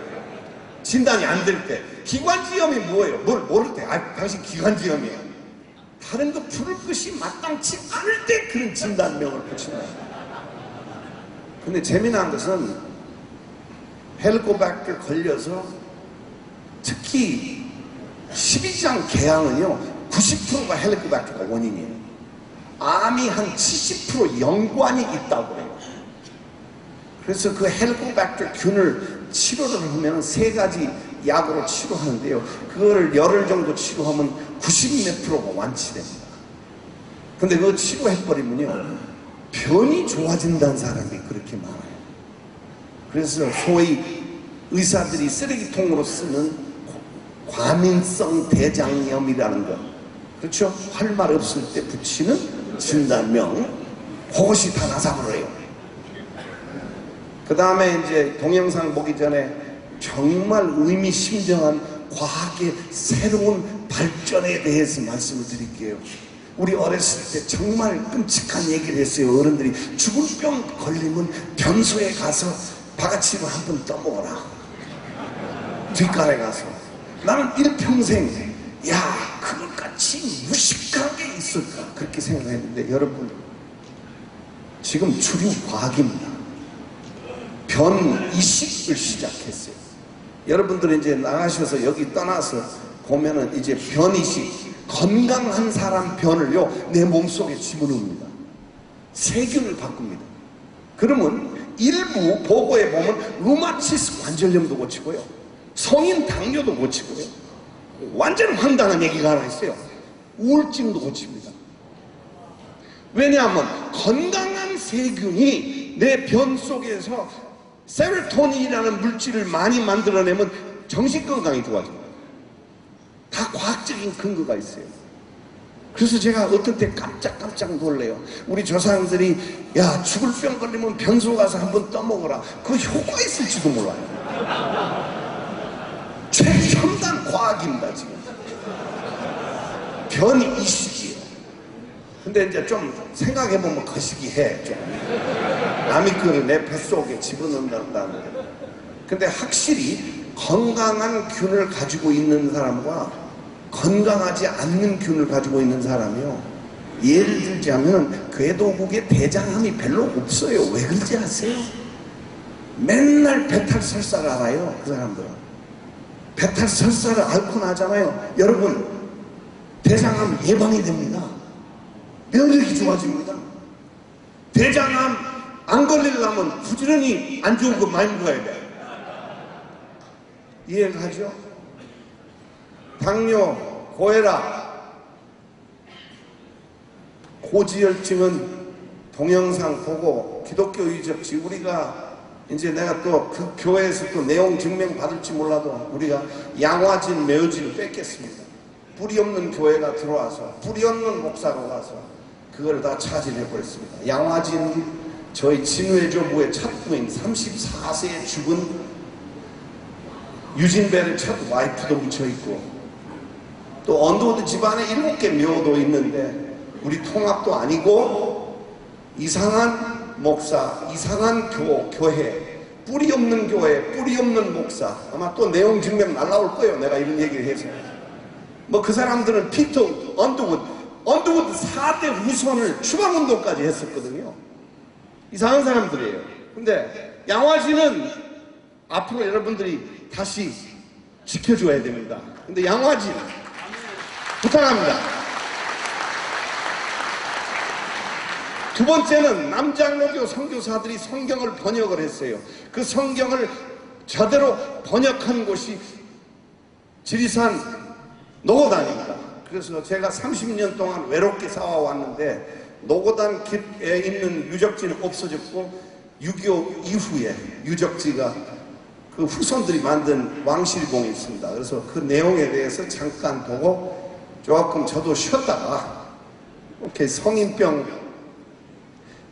진단이 안 될 때. 기관지염이 뭐예요? 뭘 모를 때 당신 기관지염이에요. 다른 거 풀을 것이 마땅치 않을 때 그런 진단명을 붙인다. 근데 재미난 것은 헬리코박터 걸려서 특히 12장 개항은요 90%가 헬리코박터가 원인이에요. 암이 한 70% 연관이 있다고 해요. 그래서 그 헬리코박터 균을 치료를 하면 세 가지 약으로 치료하는데요. 그거를 열흘 정도 치료하면 90몇 %가 완치됩니다. 근데 그거 치료해버리면요 변이 좋아진다는 사람이 그렇게 많아요. 그래서 소위 의사들이 쓰레기통으로 쓰는 과민성 대장염이라는 것, 그렇죠? 할 말 없을 때 붙이는 진단명 그것이 다 나사버려요. 그 다음에 이제 동영상 보기 전에 정말 의미심장한 과학의 새로운 발전에 대해서 말씀을 드릴게요. 우리 어렸을 때 정말 끔찍한 얘기를 했어요. 어른들이 죽을 병 걸리면 변소에 가서 바가지로 한번 떠먹어라. 뒷간에 가서. 나는 일평생 야 그것같이 무식한 게 있을까 그렇게 생각했는데 여러분 지금 주류 과학입니다. 변이식을 시작했어요. 여러분들은 이제 나가셔서 여기 떠나서 보면은 이제 변이식, 건강한 사람 변을요 내 몸속에 집어넣습니다. 세균을 바꿉니다. 그러면 일부 보고에 보면 루마티스 관절염도 고치고요, 성인 당뇨도 고치고요, 완전 황당한 얘기가 하나 있어요. 우울증도 고칩니다. 왜냐하면 건강한 세균이 내 변 속에서 세로토닌이라는 물질을 많이 만들어내면 정신건강이 좋아집니다. 다 과학적인 근거가 있어요. 그래서 제가 어떤 때 깜짝 놀래요. 우리 조상들이 야 죽을 병 걸리면 변소 가서 한번 떠먹어라. 그 효과 있을지도 몰라요. 최첨단 과학입니다 지금. 변이 이식이에요. 근데 이제 좀 생각해보면 거시기해. 좀 남이 그걸 내 뱃속에 집어넣는다는데. 근데 확실히 건강한 균을 가지고 있는 사람과 건강하지 않는 균을 가지고 있는 사람이요, 예를 들자면 궤도국에 대장암이 별로 없어요. 왜 그런지 아세요? 맨날 배탈 설사를 알아요. 그 사람들은 배탈 설사를 앓고 나잖아요. 여러분 대장암 예방이 됩니다. 면역력이 좋아집니다. 대장암 안 걸리려면 부지런히 안 좋은 거 많이 먹어야 돼. 이해가 가죠? 당뇨, 고혈압, 고지혈증은 동영상 보고 기독교 유적지, 우리가 이제 내가 또 그 교회에서 또 내용 증명 받을지 몰라도 우리가 양화진, 매어진을 뺏겠습니다. 뿌리 없는 교회가 들어와서 뿌리 없는 목사가 와서 그걸 다 차지해 버렸습니다. 양화진 저희 진외조부의 첫 부인 34세에 죽은 유진배를 첫 와이프도 묻혀있고, 또 언더우드 집안에 7개 묘도 있는데 우리 통합도 아니고 이상한 목사, 이상한 교회, 뿌리 없는 교회, 뿌리 없는 목사. 아마 또 내용 증명 날라올 거예요. 내가 이런 얘기를 해서. 뭐 그 사람들은 피터 언더우드 4대 후손을 추방운동까지 했었거든요. 이상한 사람들이에요. 근데 양화진은 앞으로 여러분들이 다시 지켜줘야 됩니다. 근데 양화진 부탁합니다. 두 번째는 남장로교 선교사들이 성경을 번역을 했어요. 그 성경을 제대로 번역한 곳이 지리산 노고단입니다. 그래서 제가 30년 동안 외롭게 살아왔는데 노고단 길에 있는 유적지는 없어졌고 6.25 이후에 유적지가 그 후손들이 만든 왕실봉이 있습니다. 그래서 그 내용에 대해서 잠깐 보고 조금 저도 쉬었다가 이렇게 성인병에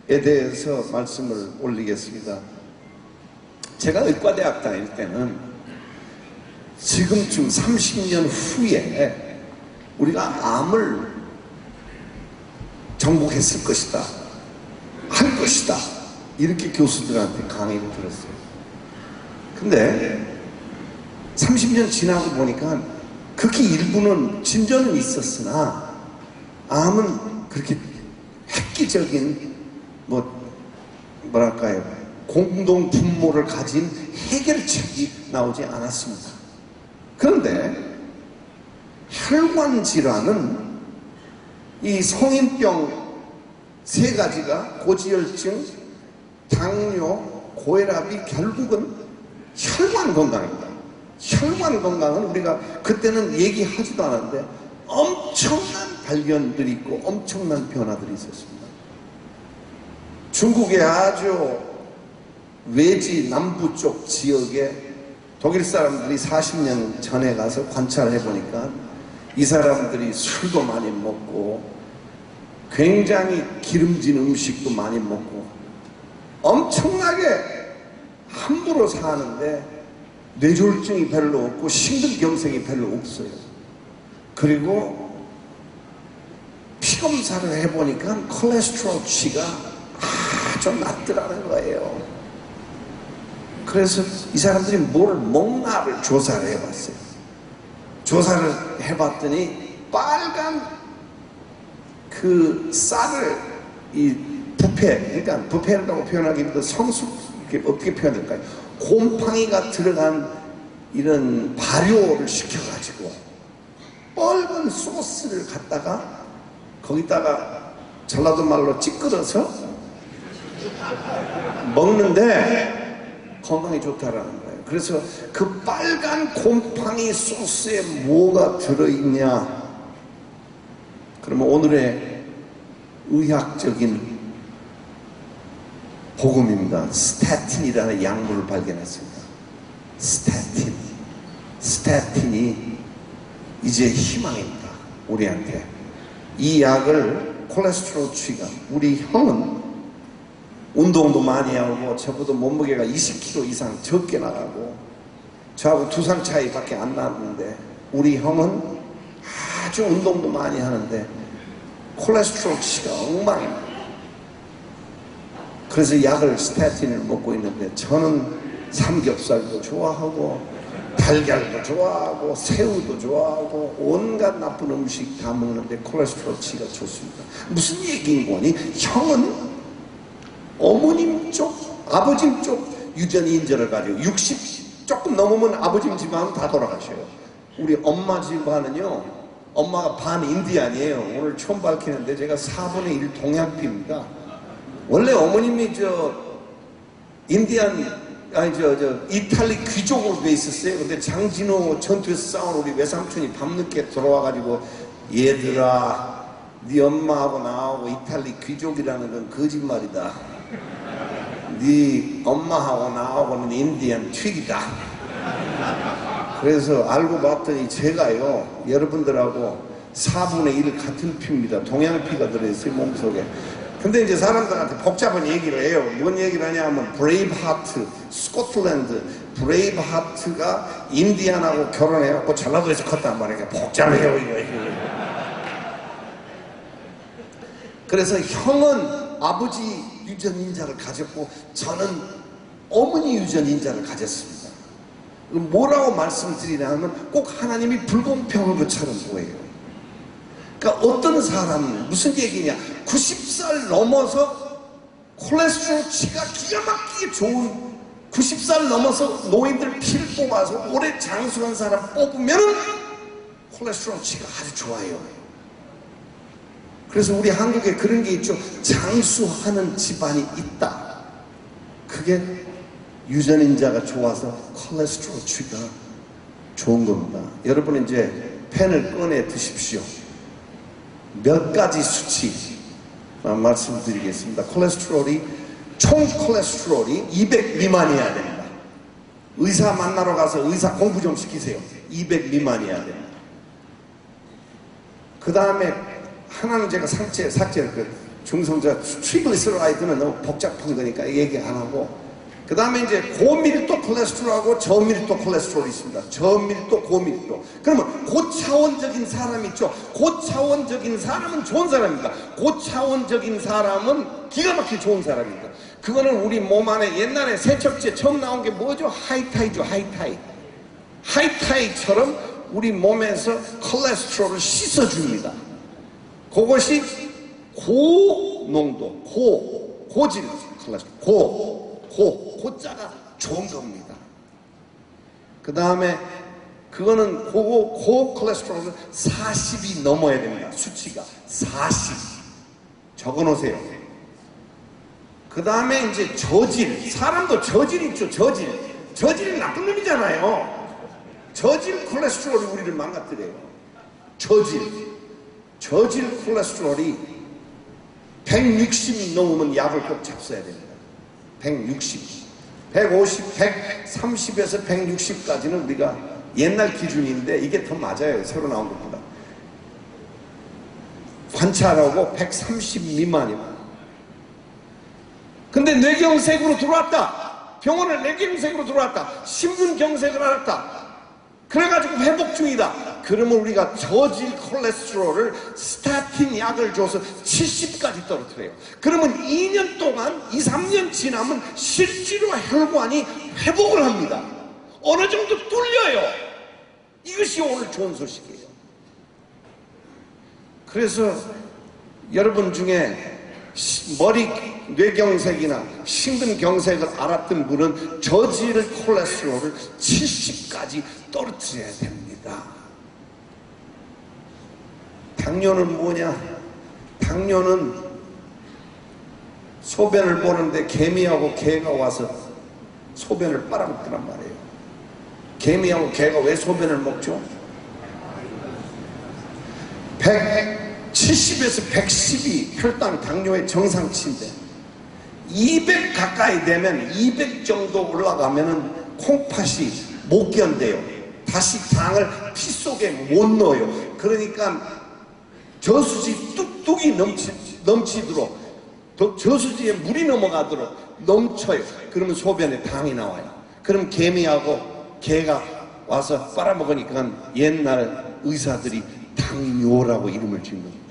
대해서 말씀을 올리겠습니다. 제가 의과대학 다닐 때는 지금쯤 30년 후에 우리가 암을 정복했을 것이다, 할 것이다, 이렇게 교수들한테 강의를 들었어요. 근데 30년 지나고 보니까 극히 일부는 진전은 있었으나 암은 그렇게 획기적인 뭐랄까요, 공동 분모를 가진 해결책이 나오지 않았습니다. 그런데 혈관 질환은 이 성인병 세 가지가 고지혈증, 당뇨, 고혈압이 결국은 혈관 건강입니다. 혈관 건강은 우리가 그때는 얘기하지도 않았는데 엄청난 발견들이 있고 엄청난 변화들이 있었습니다. 중국의 아주 외지 남부 쪽 지역에 독일 사람들이 40년 전에 가서 관찰을 해보니까 이 사람들이 술도 많이 먹고 굉장히 기름진 음식도 많이 먹고 엄청나게 함부로 사는데 뇌졸중이 별로 없고 심근경색이 별로 없어요. 그리고 피검사를 해보니까 콜레스테롤치가 아주 낮더라는 거예요. 그래서 이 사람들이 뭘 먹나를 조사를 해봤어요. 조사를 해봤더니 빨간 그 쌀을 이 부패, 그러니까 부패라고 표현하기보다 성숙, 어떻게 표현할까요? 곰팡이가 들어간 이런 발효를 시켜가지고 뻘건 소스를 갖다가 거기다가 전라도 말로 찌끄러서 먹는데 건강에 좋다라는 거예요. 그래서 그 빨간 곰팡이 소스에 뭐가 들어있냐? 그러면 오늘의 의학적인 복음입니다. 스태틴이라는 약물을 발견했습니다. 스태틴이 이제 희망입니다. 우리한테. 이 약을 콜레스테롤치가, 우리 형은 운동도 많이 하고 저보다 몸무게가 20kg 이상 적게 나가고 저하고 2살 차이밖에 안 나는데 우리 형은 아주 운동도 많이 하는데 콜레스테롤치가 엉망입니다. 그래서 약을 스태틴을 먹고 있는데 저는 삼겹살도 좋아하고 달걀도 좋아하고 새우도 좋아하고 온갖 나쁜 음식 다 먹는데 콜레스테롤치가 좋습니다. 무슨 얘기인 거니? 형은 어머님 쪽, 아버님 쪽 유전이 인자를 가지고 60 조금 넘으면 아버님 집안은 다 돌아가셔요. 우리 엄마 집안은요, 엄마가 반 인디안이에요. 오늘 처음 밝히는데 제가 4분의 1 동양피입니다. 원래 어머님이 인디안, 이탈리 귀족으로 돼 있었어요. 근데 장진호 전투에서 싸운 우리 외삼촌이 밤늦게 들어와가지고 얘들아, 네 엄마하고 나하고 이탈리 귀족이라는 건 거짓말이다. 네 엄마하고 나하고는 인디안 튀기다. 그래서 알고 봤더니 제가요, 여러분들하고 4분의 1 같은 피입니다. 동양피가 들어있어요, 몸속에. 근데 이제 사람들한테 복잡한 얘기를 해요. 뭔 얘기를 하냐 하면 브레이브하트, 스코틀랜드 브레이브하트가 인디안하고 결혼해갖고 전라도에서 컸단 말이에요. 복잡해요, 이거. 그래서 형은 아버지 유전인자를 가졌고 저는 어머니 유전인자를 가졌습니다. 뭐라고 말씀드리냐면 꼭 하나님이 불공평한 것처럼 보여요. 그러니까 어떤 사람은 무슨 얘기냐, 90살 넘어서 콜레스테롤치가 기가 막히게 좋은 90살 넘어서 노인들 피를 뽑아서 오래 장수한 사람 뽑으면은 콜레스테롤치가 아주 좋아요. 그래서 우리 한국에 그런 게 있죠. 장수하는 집안이 있다. 그게 유전인자가 좋아서 콜레스테롤치가 좋은 겁니다. 여러분 이제 펜을 꺼내 드십시오. 몇 가지 수치 말씀드리겠습니다. 총 콜레스테롤이 200 미만이어야 됩니다. 의사 만나러 가서 의사 공부 좀 시키세요. 200 미만이어야 됩니다. 그 다음에 하나는 제가 삭제를 중성자 트리글리세라이드는 너무 복잡한 거니까 얘기 안 하고, 그 다음에 이제 고밀도 콜레스테롤하고 저밀도 콜레스테롤이 있습니다. 저밀도, 고밀도. 그러면 고차원적인 사람이 있죠. 고차원적인 사람은 좋은 사람입니다. 고차원적인 사람은 기가 막히게 좋은 사람입니다. 그거는 우리 몸 안에 옛날에 세척제 처음 나온 게 뭐죠? 하이타이죠, 하이타이. 하이타이처럼 우리 몸에서 콜레스테롤을 씻어줍니다. 그것이 고농도, 고질 콜레스테롤, 고자가 좋은 겁니다. 그 다음에 그거는 고 콜레스테롤은 40이 넘어야 됩니다. 수치가 40 적어 놓으세요. 그 다음에 이제 저질, 사람도 저질 있죠. 저질이 나쁜 놈이잖아요. 저질 콜레스테롤이 우리를 망가뜨려요. 저질 콜레스테롤이 160이 넘으면 약을 꼭 잡숴야 됩니다. 160, 150, 130에서 160까지는 우리가 옛날 기준인데 이게 더 맞아요. 새로 나온 것보다. 관찰하고 130 미만이고. 근데 뇌경색으로 들어왔다. 병원을 뇌경색으로 들어왔다. 심근경색을 앓았다. 그래가지고 회복 중이다. 그러면 우리가 저질 콜레스테롤을 스타틴 약을 줘서 70까지 떨어뜨려요. 그러면 2년 동안, 2, 3년 지나면 실제로 혈관이 회복을 합니다. 어느 정도 뚫려요. 이것이 오늘 좋은 소식이에요. 그래서 여러분 중에 머리 뇌경색이나 심근경색을 앓았던 분은 저질 콜레스테롤을 70까지 떨어뜨려야 됩니다. 당뇨는 뭐냐? 당뇨는 소변을 보는데 개미하고 개가 와서 소변을 빨아먹더란 말이에요. 개미하고 개가 왜 소변을 먹죠? 170에서 110이 혈당 당뇨의 정상치인데 200 가까이 되면 200 정도 올라가면은 콩팥이 못 견뎌요. 다시 당을 피 속에 못 넣어요. 그러니까 저수지 뚝뚝이 넘치도록 저수지에 물이 넘어가도록 넘쳐요. 그러면 소변에 당이 나와요. 그럼 개미하고 개가 와서 빨아먹으니까 옛날 의사들이 당뇨라고 이름을 지은 겁니다.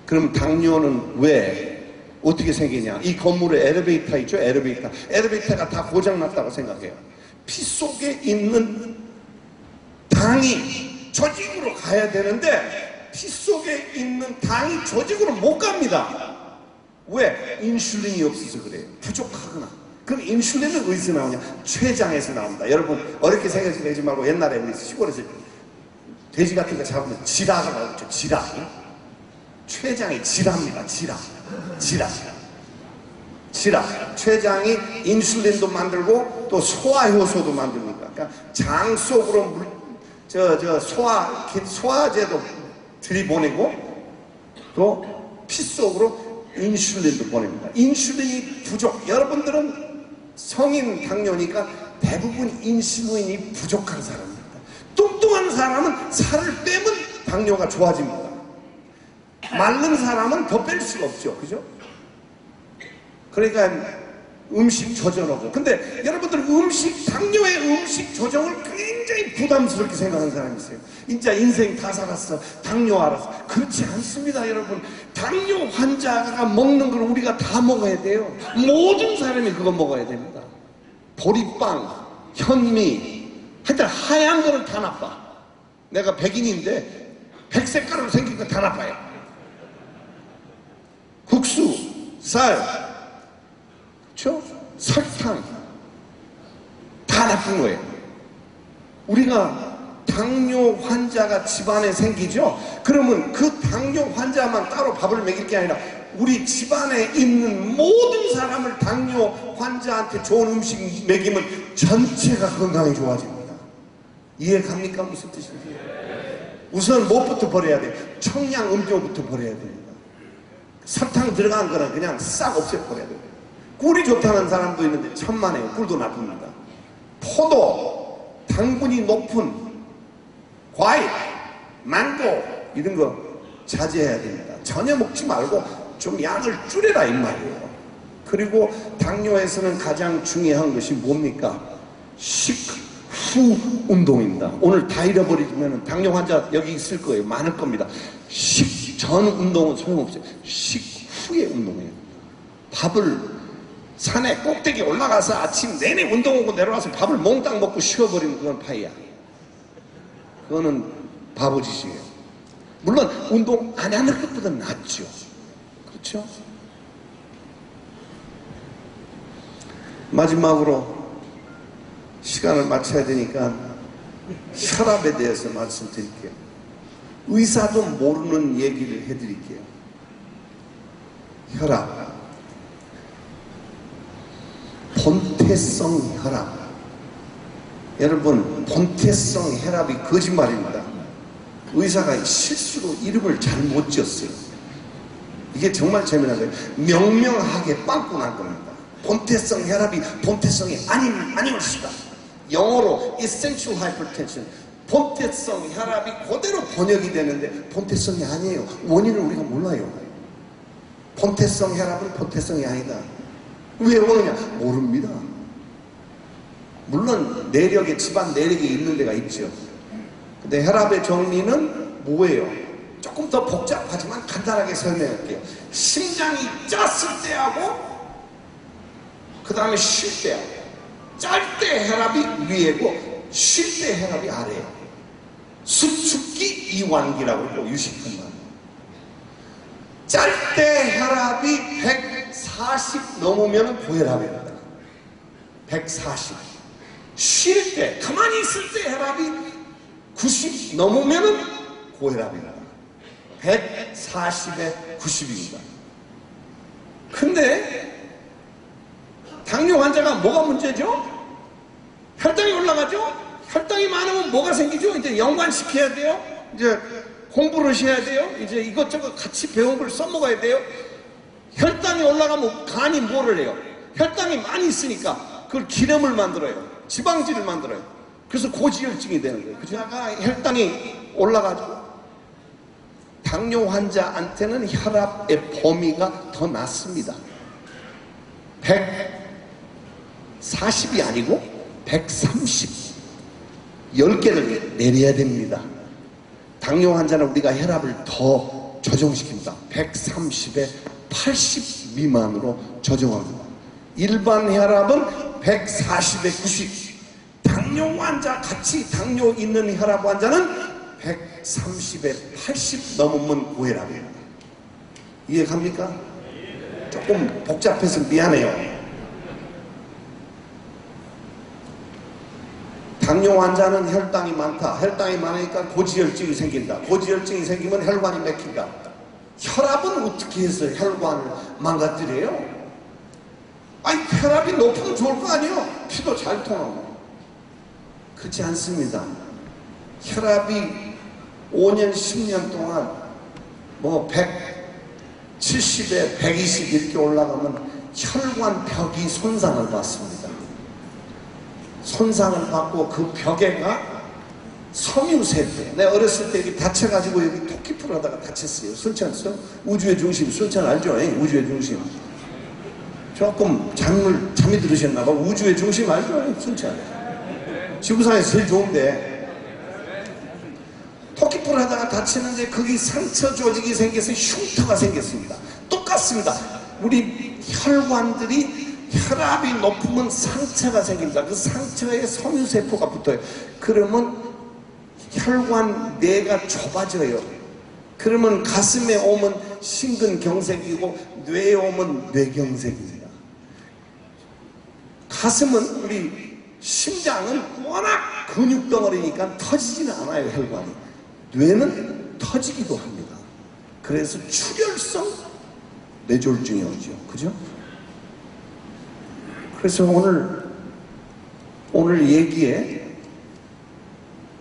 그럼 당뇨는 왜 어떻게 생기냐? 이 건물에 엘리베이터 있죠? 엘리베이터가 다 고장났다고 생각해요. 피 속에 있는 당이 조직으로 가야 되는데 피 속에 있는 당이 조직으로 못 갑니다. 왜? 인슐린이 없어서 그래요. 부족하거나. 그럼 인슐린은 어디서 나오냐? 췌장에서 나옵니다. 여러분 어렵게 생각하지 말고 옛날에 우리 시골에서 돼지 같은 거 잡으면 지라가 나오죠. 지라. 췌장이 지라입니다. 지라. 췌장이 인슐린도 만들고 또 소화효소도 만듭니다. 그러니까 장 속으로 소화제도 들이보내고 또 피 속으로 인슐린도 보냅니다. 인슐린이 부족. 여러분들은 성인 당뇨니까 대부분 인슐린이 부족한 사람입니다. 뚱뚱한 사람은 살을 빼면 당뇨가 좋아집니다. 마른 사람은 더 뺄 수가 없죠. 그죠? 그러니까 음식 조절하고. 근데 여러분들 당뇨의 음식 조정을 굉장히 부담스럽게 생각하는 사람이 있어요. 진짜 인생 다 살았어. 당뇨 알았어. 그렇지 않습니다, 여러분. 당뇨 환자가 먹는 걸 우리가 다 먹어야 돼요. 모든 사람이 그거 먹어야 됩니다. 보리빵, 현미, 하여튼 하얀 거는 다 나빠. 내가 백인인데 백색깔로 생긴 거 다 나빠요. 국수, 쌀, 그렇죠? 설탕 다 나쁜 거예요. 우리가 당뇨 환자가 집안에 생기죠? 그러면 그 당뇨 환자만 따로 밥을 먹일 게 아니라 우리 집안에 있는 모든 사람을 당뇨 환자한테 좋은 음식 먹이면 전체가 건강이 좋아집니다. 이해 갑니까? 무슨 뜻인지. 우선 무엇부터 버려야 돼요? 청량 음료부터 버려야 됩니다. 설탕 들어간 거는 그냥 싹 없애버려야 돼요. 꿀이 좋다는 사람도 있는데 천만에요. 꿀도 나쁩니다. 포도, 당분이 높은 과일, 망고 이런 거 자제해야 됩니다. 전혀 먹지 말고 좀 양을 줄여라 이 말이에요. 그리고 당뇨에서는 가장 중요한 것이 뭡니까? 식후 운동입니다. 오늘 다 잃어버리면 당뇨 환자 여기 있을 거예요. 많을 겁니다. 식전 운동은 소용없어요. 식후의 운동이에요. 밥을 산에 꼭대기 올라가서 아침 내내 운동하고 내려와서 밥을 몽땅 먹고 쉬어버리는 그건 파이야. 그거는 바보짓이에요. 물론 운동 안 하는 것보다 낫죠. 그렇죠? 마지막으로 시간을 마쳐야 되니까 혈압에 대해서 말씀드릴게요. 의사도 모르는 얘기를 해드릴게요. 혈압, 본태성 혈압. 여러분, 본태성 혈압이 거짓말입니다. 의사가 실수로 이름을 잘못 지었어요. 이게 정말 재미난 거예요. 명명하게 빵꾸 날 겁니다. 본태성 혈압이 본태성이 아닐 수가. 영어로 essential hypertension, 본태성 혈압이 그대로 번역이 되는데 본태성이 아니에요. 원인을 우리가 몰라요. 본태성 혈압은 본태성이 아니다. 왜 오느냐? 모릅니다. 물론 내력에, 집안 내력이 있는 데가 있죠. 근데 혈압의 정리는 뭐예요? 조금 더 복잡하지만 간단하게 설명할게요. 심장이 쪘을 때하고 그 다음에 쉴 때하고, 짤 때 혈압이 위에고 쉴 때 혈압이 아래예요. 수축기 이완기라고 그러고 유식근만. 짤 때 혈압이 140 넘으면 고혈압입니다. 140. 쉴 때, 가만히 있을 때 혈압이 90 넘으면 고혈압입니다. 140에 90입니다. 근데 당뇨 환자가 뭐가 문제죠? 혈당이 올라가죠? 혈당이 많으면 뭐가 생기죠? 이제 연관시켜야 돼요. 이제 공부를 해야 돼요. 이제 이것저것 같이 배운 걸 써먹어야 돼요. 혈당이 올라가면 간이 뭐를 해요? 혈당이 많이 있으니까 그걸 기름을 만들어요. 지방질을 만들어요. 그래서 고지혈증이 되는 거예요. 그죠? 혈당이 올라가지고 당뇨 환자한테는 혈압의 범위가 더 낮습니다. 140이 아니고 130. 10개를 내려야 됩니다. 당뇨 환자는 우리가 혈압을 더 조정시킵니다. 130에 80 미만으로 조정합니다. 일반 혈압은 140에 90. 당뇨 환자, 같이 당뇨 있는 혈압 환자는 130에 80 넘으면 고혈압입니다. 이해 갑니까? 조금 복잡해서 미안해요. 당뇨 환자는 혈당이 많다. 혈당이 많으니까 고지혈증이 생긴다. 고지혈증이 생기면 혈관이 막힌다. 혈압은 어떻게 해서 혈관을 망가뜨려요? 아니, 혈압이 높으면 좋을 거 아니에요? 피도 잘 통하고. 그렇지 않습니다. 혈압이 5년, 10년 동안 뭐 170에 120 이렇게 올라가면 혈관 벽이 손상을 받습니다. 손상을 받고 그 벽에가 섬유세포. 내가 어렸을 때 여기 다쳐가지고 여기 토끼풀 하다가 다쳤어요. 순천서 우주의 중심, 순천 알죠? 우주의 중심. 조금 잠이 들으셨나봐. 우주의 중심 알죠? 순천. 지구상에서 제일 좋은데 토끼풀 하다가 다치는데 거기 상처 조직이 생겨서 흉터가 생겼습니다. 똑같습니다. 우리 혈관들이 혈압이 높으면 상처가 생깁니다. 그 상처에 섬유세포가 붙어요. 그러면 혈관 뇌가 좁아져요. 그러면 가슴에 오면 심근경색이고 뇌에 오면 뇌경색입니다. 가슴은 우리 심장은 워낙 근육덩어리니까 터지지는 않아요. 혈관이. 뇌는 터지기도 합니다. 그래서 출혈성 뇌졸중이 오죠. 그죠? 그래서 오늘 얘기에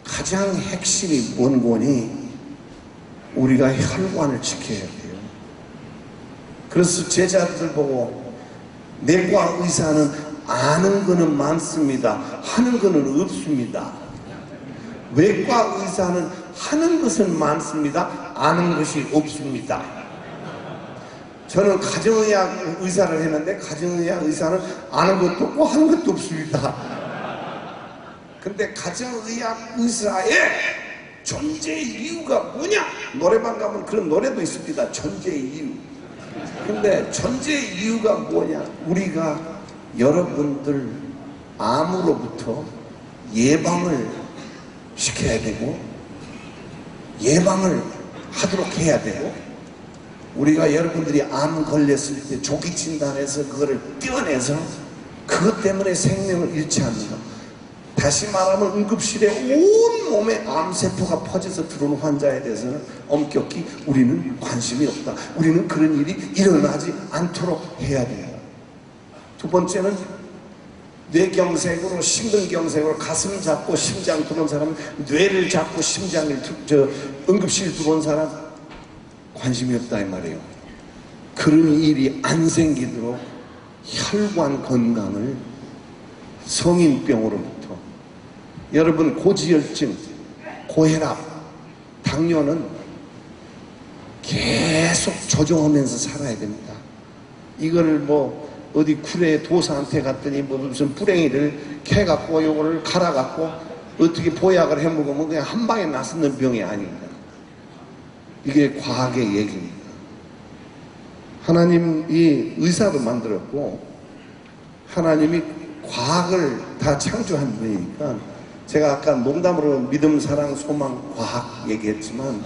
가장 핵심이 뭔 거니? 우리가 혈관을 지켜야 돼요. 그래서 제자들 보고 내과 의사는 아는 거는 많습니다. 하는 거는 없습니다. 외과 의사는 하는 것은 많습니다. 아는 것이 없습니다. 저는 가정의학 의사를 했는데 가정의학 의사는 아는 것도 없고 하는 것도 없습니다. 근데 가정의학 의사의 존재 이유가 뭐냐? 노래방 가면 그런 노래도 있습니다. 존재 이유. 근데 존재 이유가 뭐냐? 우리가 여러분들 암으로부터 예방을 시켜야 되고 예방을 하도록 해야 되고 우리가 여러분들이 암 걸렸을 때 조기 진단해서 그거를 떼어내서 그것 때문에 생명을 잃지 않는 것. 다시 말하면 응급실에 온 몸에 암세포가 퍼져서 들어온 환자에 대해서는 엄격히 우리는 관심이 없다. 우리는 그런 일이 일어나지 않도록 해야 된다. 두 번째는 뇌경색으로 심근경색으로 가슴 잡고 심장 들어온 사람은 뇌를 잡고 심장을 응급실 들어온 사람 관심이 없다 이 말이에요. 그런 일이 안 생기도록 혈관 건강을 성인병으로부터 여러분 고지혈증 고혈압, 당뇨는 계속 조정하면서 살아야 됩니다. 이걸 뭐 어디 구례 도사한테 갔더니 뭐 무슨 뿌랭이를 캐갖고 요거를 갈아갖고 어떻게 보약을 해먹으면 그냥 한 방에 낫는 병이 아닙니다. 이게 과학의 얘기입니다. 하나님이 의사도 만들었고 하나님이 과학을 다 창조한 분이니까, 제가 아까 농담으로 믿음, 사랑, 소망, 과학 얘기했지만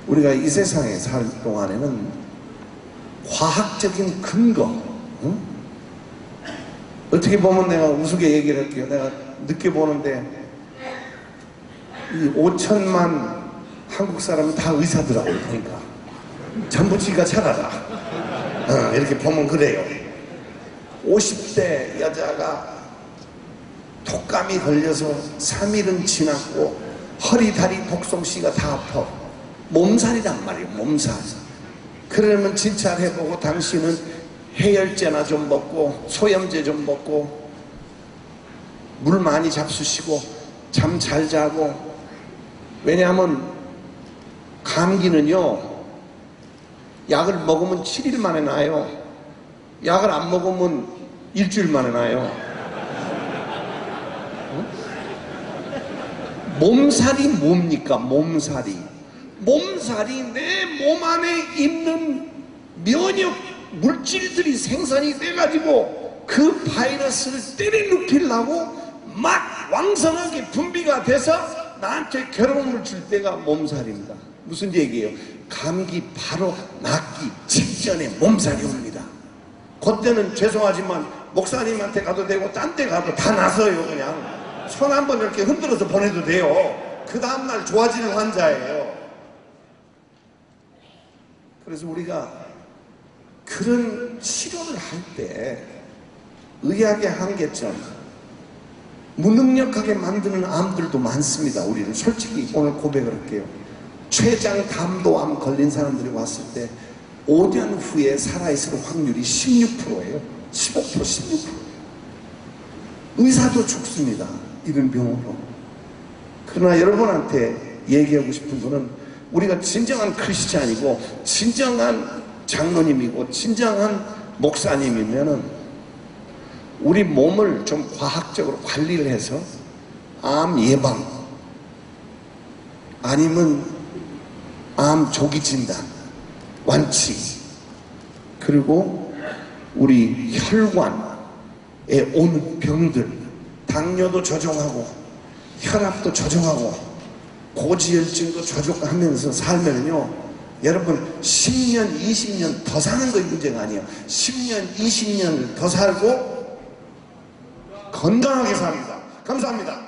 우리가 이 세상에 살 동안에는 과학적인 근거, 응? 어떻게 보면 내가 우스개 얘기를 할게요. 내가 늦게 보는데 이 5천만 한국 사람은 다 의사더라고요. 그러니까 전부 지가 잘 알아. 이렇게 보면 그래요. 50대 여자가 독감이 걸려서 3일은 지났고 허리, 다리, 복송씨가 다 아파. 몸살이란 말이에요. 몸살. 그러면 진찰해보고 당신은 해열제나 좀 먹고 소염제 좀 먹고 물 많이 잡수시고 잠 잘 자고. 왜냐하면 감기는요 약을 먹으면 7일 만에 나요. 약을 안 먹으면 일주일 만에 나요. 몸살이 뭡니까? 몸살이 내 몸 안에 있는 면역 물질들이 생산이 돼가지고 그 바이러스를 때려눕히려고 막 왕성하게 분비가 돼서 나한테 괴로움을 줄 때가 몸살입니다. 무슨 얘기예요? 감기 바로 낫기 직전에 몸살이 옵니다. 그때는 죄송하지만 목사님한테 가도 되고 딴 데 가도 다 나서요. 그냥 손 한번 이렇게 흔들어서 보내도 돼요. 그 다음날 좋아지는 환자예요. 그래서 우리가 그런 치료를 할 때 의학의 한계점, 무능력하게 만드는 암들도 많습니다. 우리는 솔직히 오늘 고백을 할게요. 췌장 담도암 걸린 사람들이 왔을 때 5년 후에 살아있을 확률이 16%예요. 15%, 16%. 의사도 죽습니다. 이런 병으로. 그러나 여러분한테 얘기하고 싶은 거는 우리가 진정한 크리스찬이고 진정한 장로님이고 진정한 목사님이면은 우리 몸을 좀 과학적으로 관리를 해서 암 예방 아니면 암 조기 진단, 완치, 그리고 우리 혈관에 오는 병들, 당뇨도 조정하고 혈압도 조정하고 고지혈증도 조정하면서 살면요 여러분 10년, 20년 더 사는 거 문제가 아니에요. 10년, 20년을 더 살고 건강하게 삽니다. 감사합니다.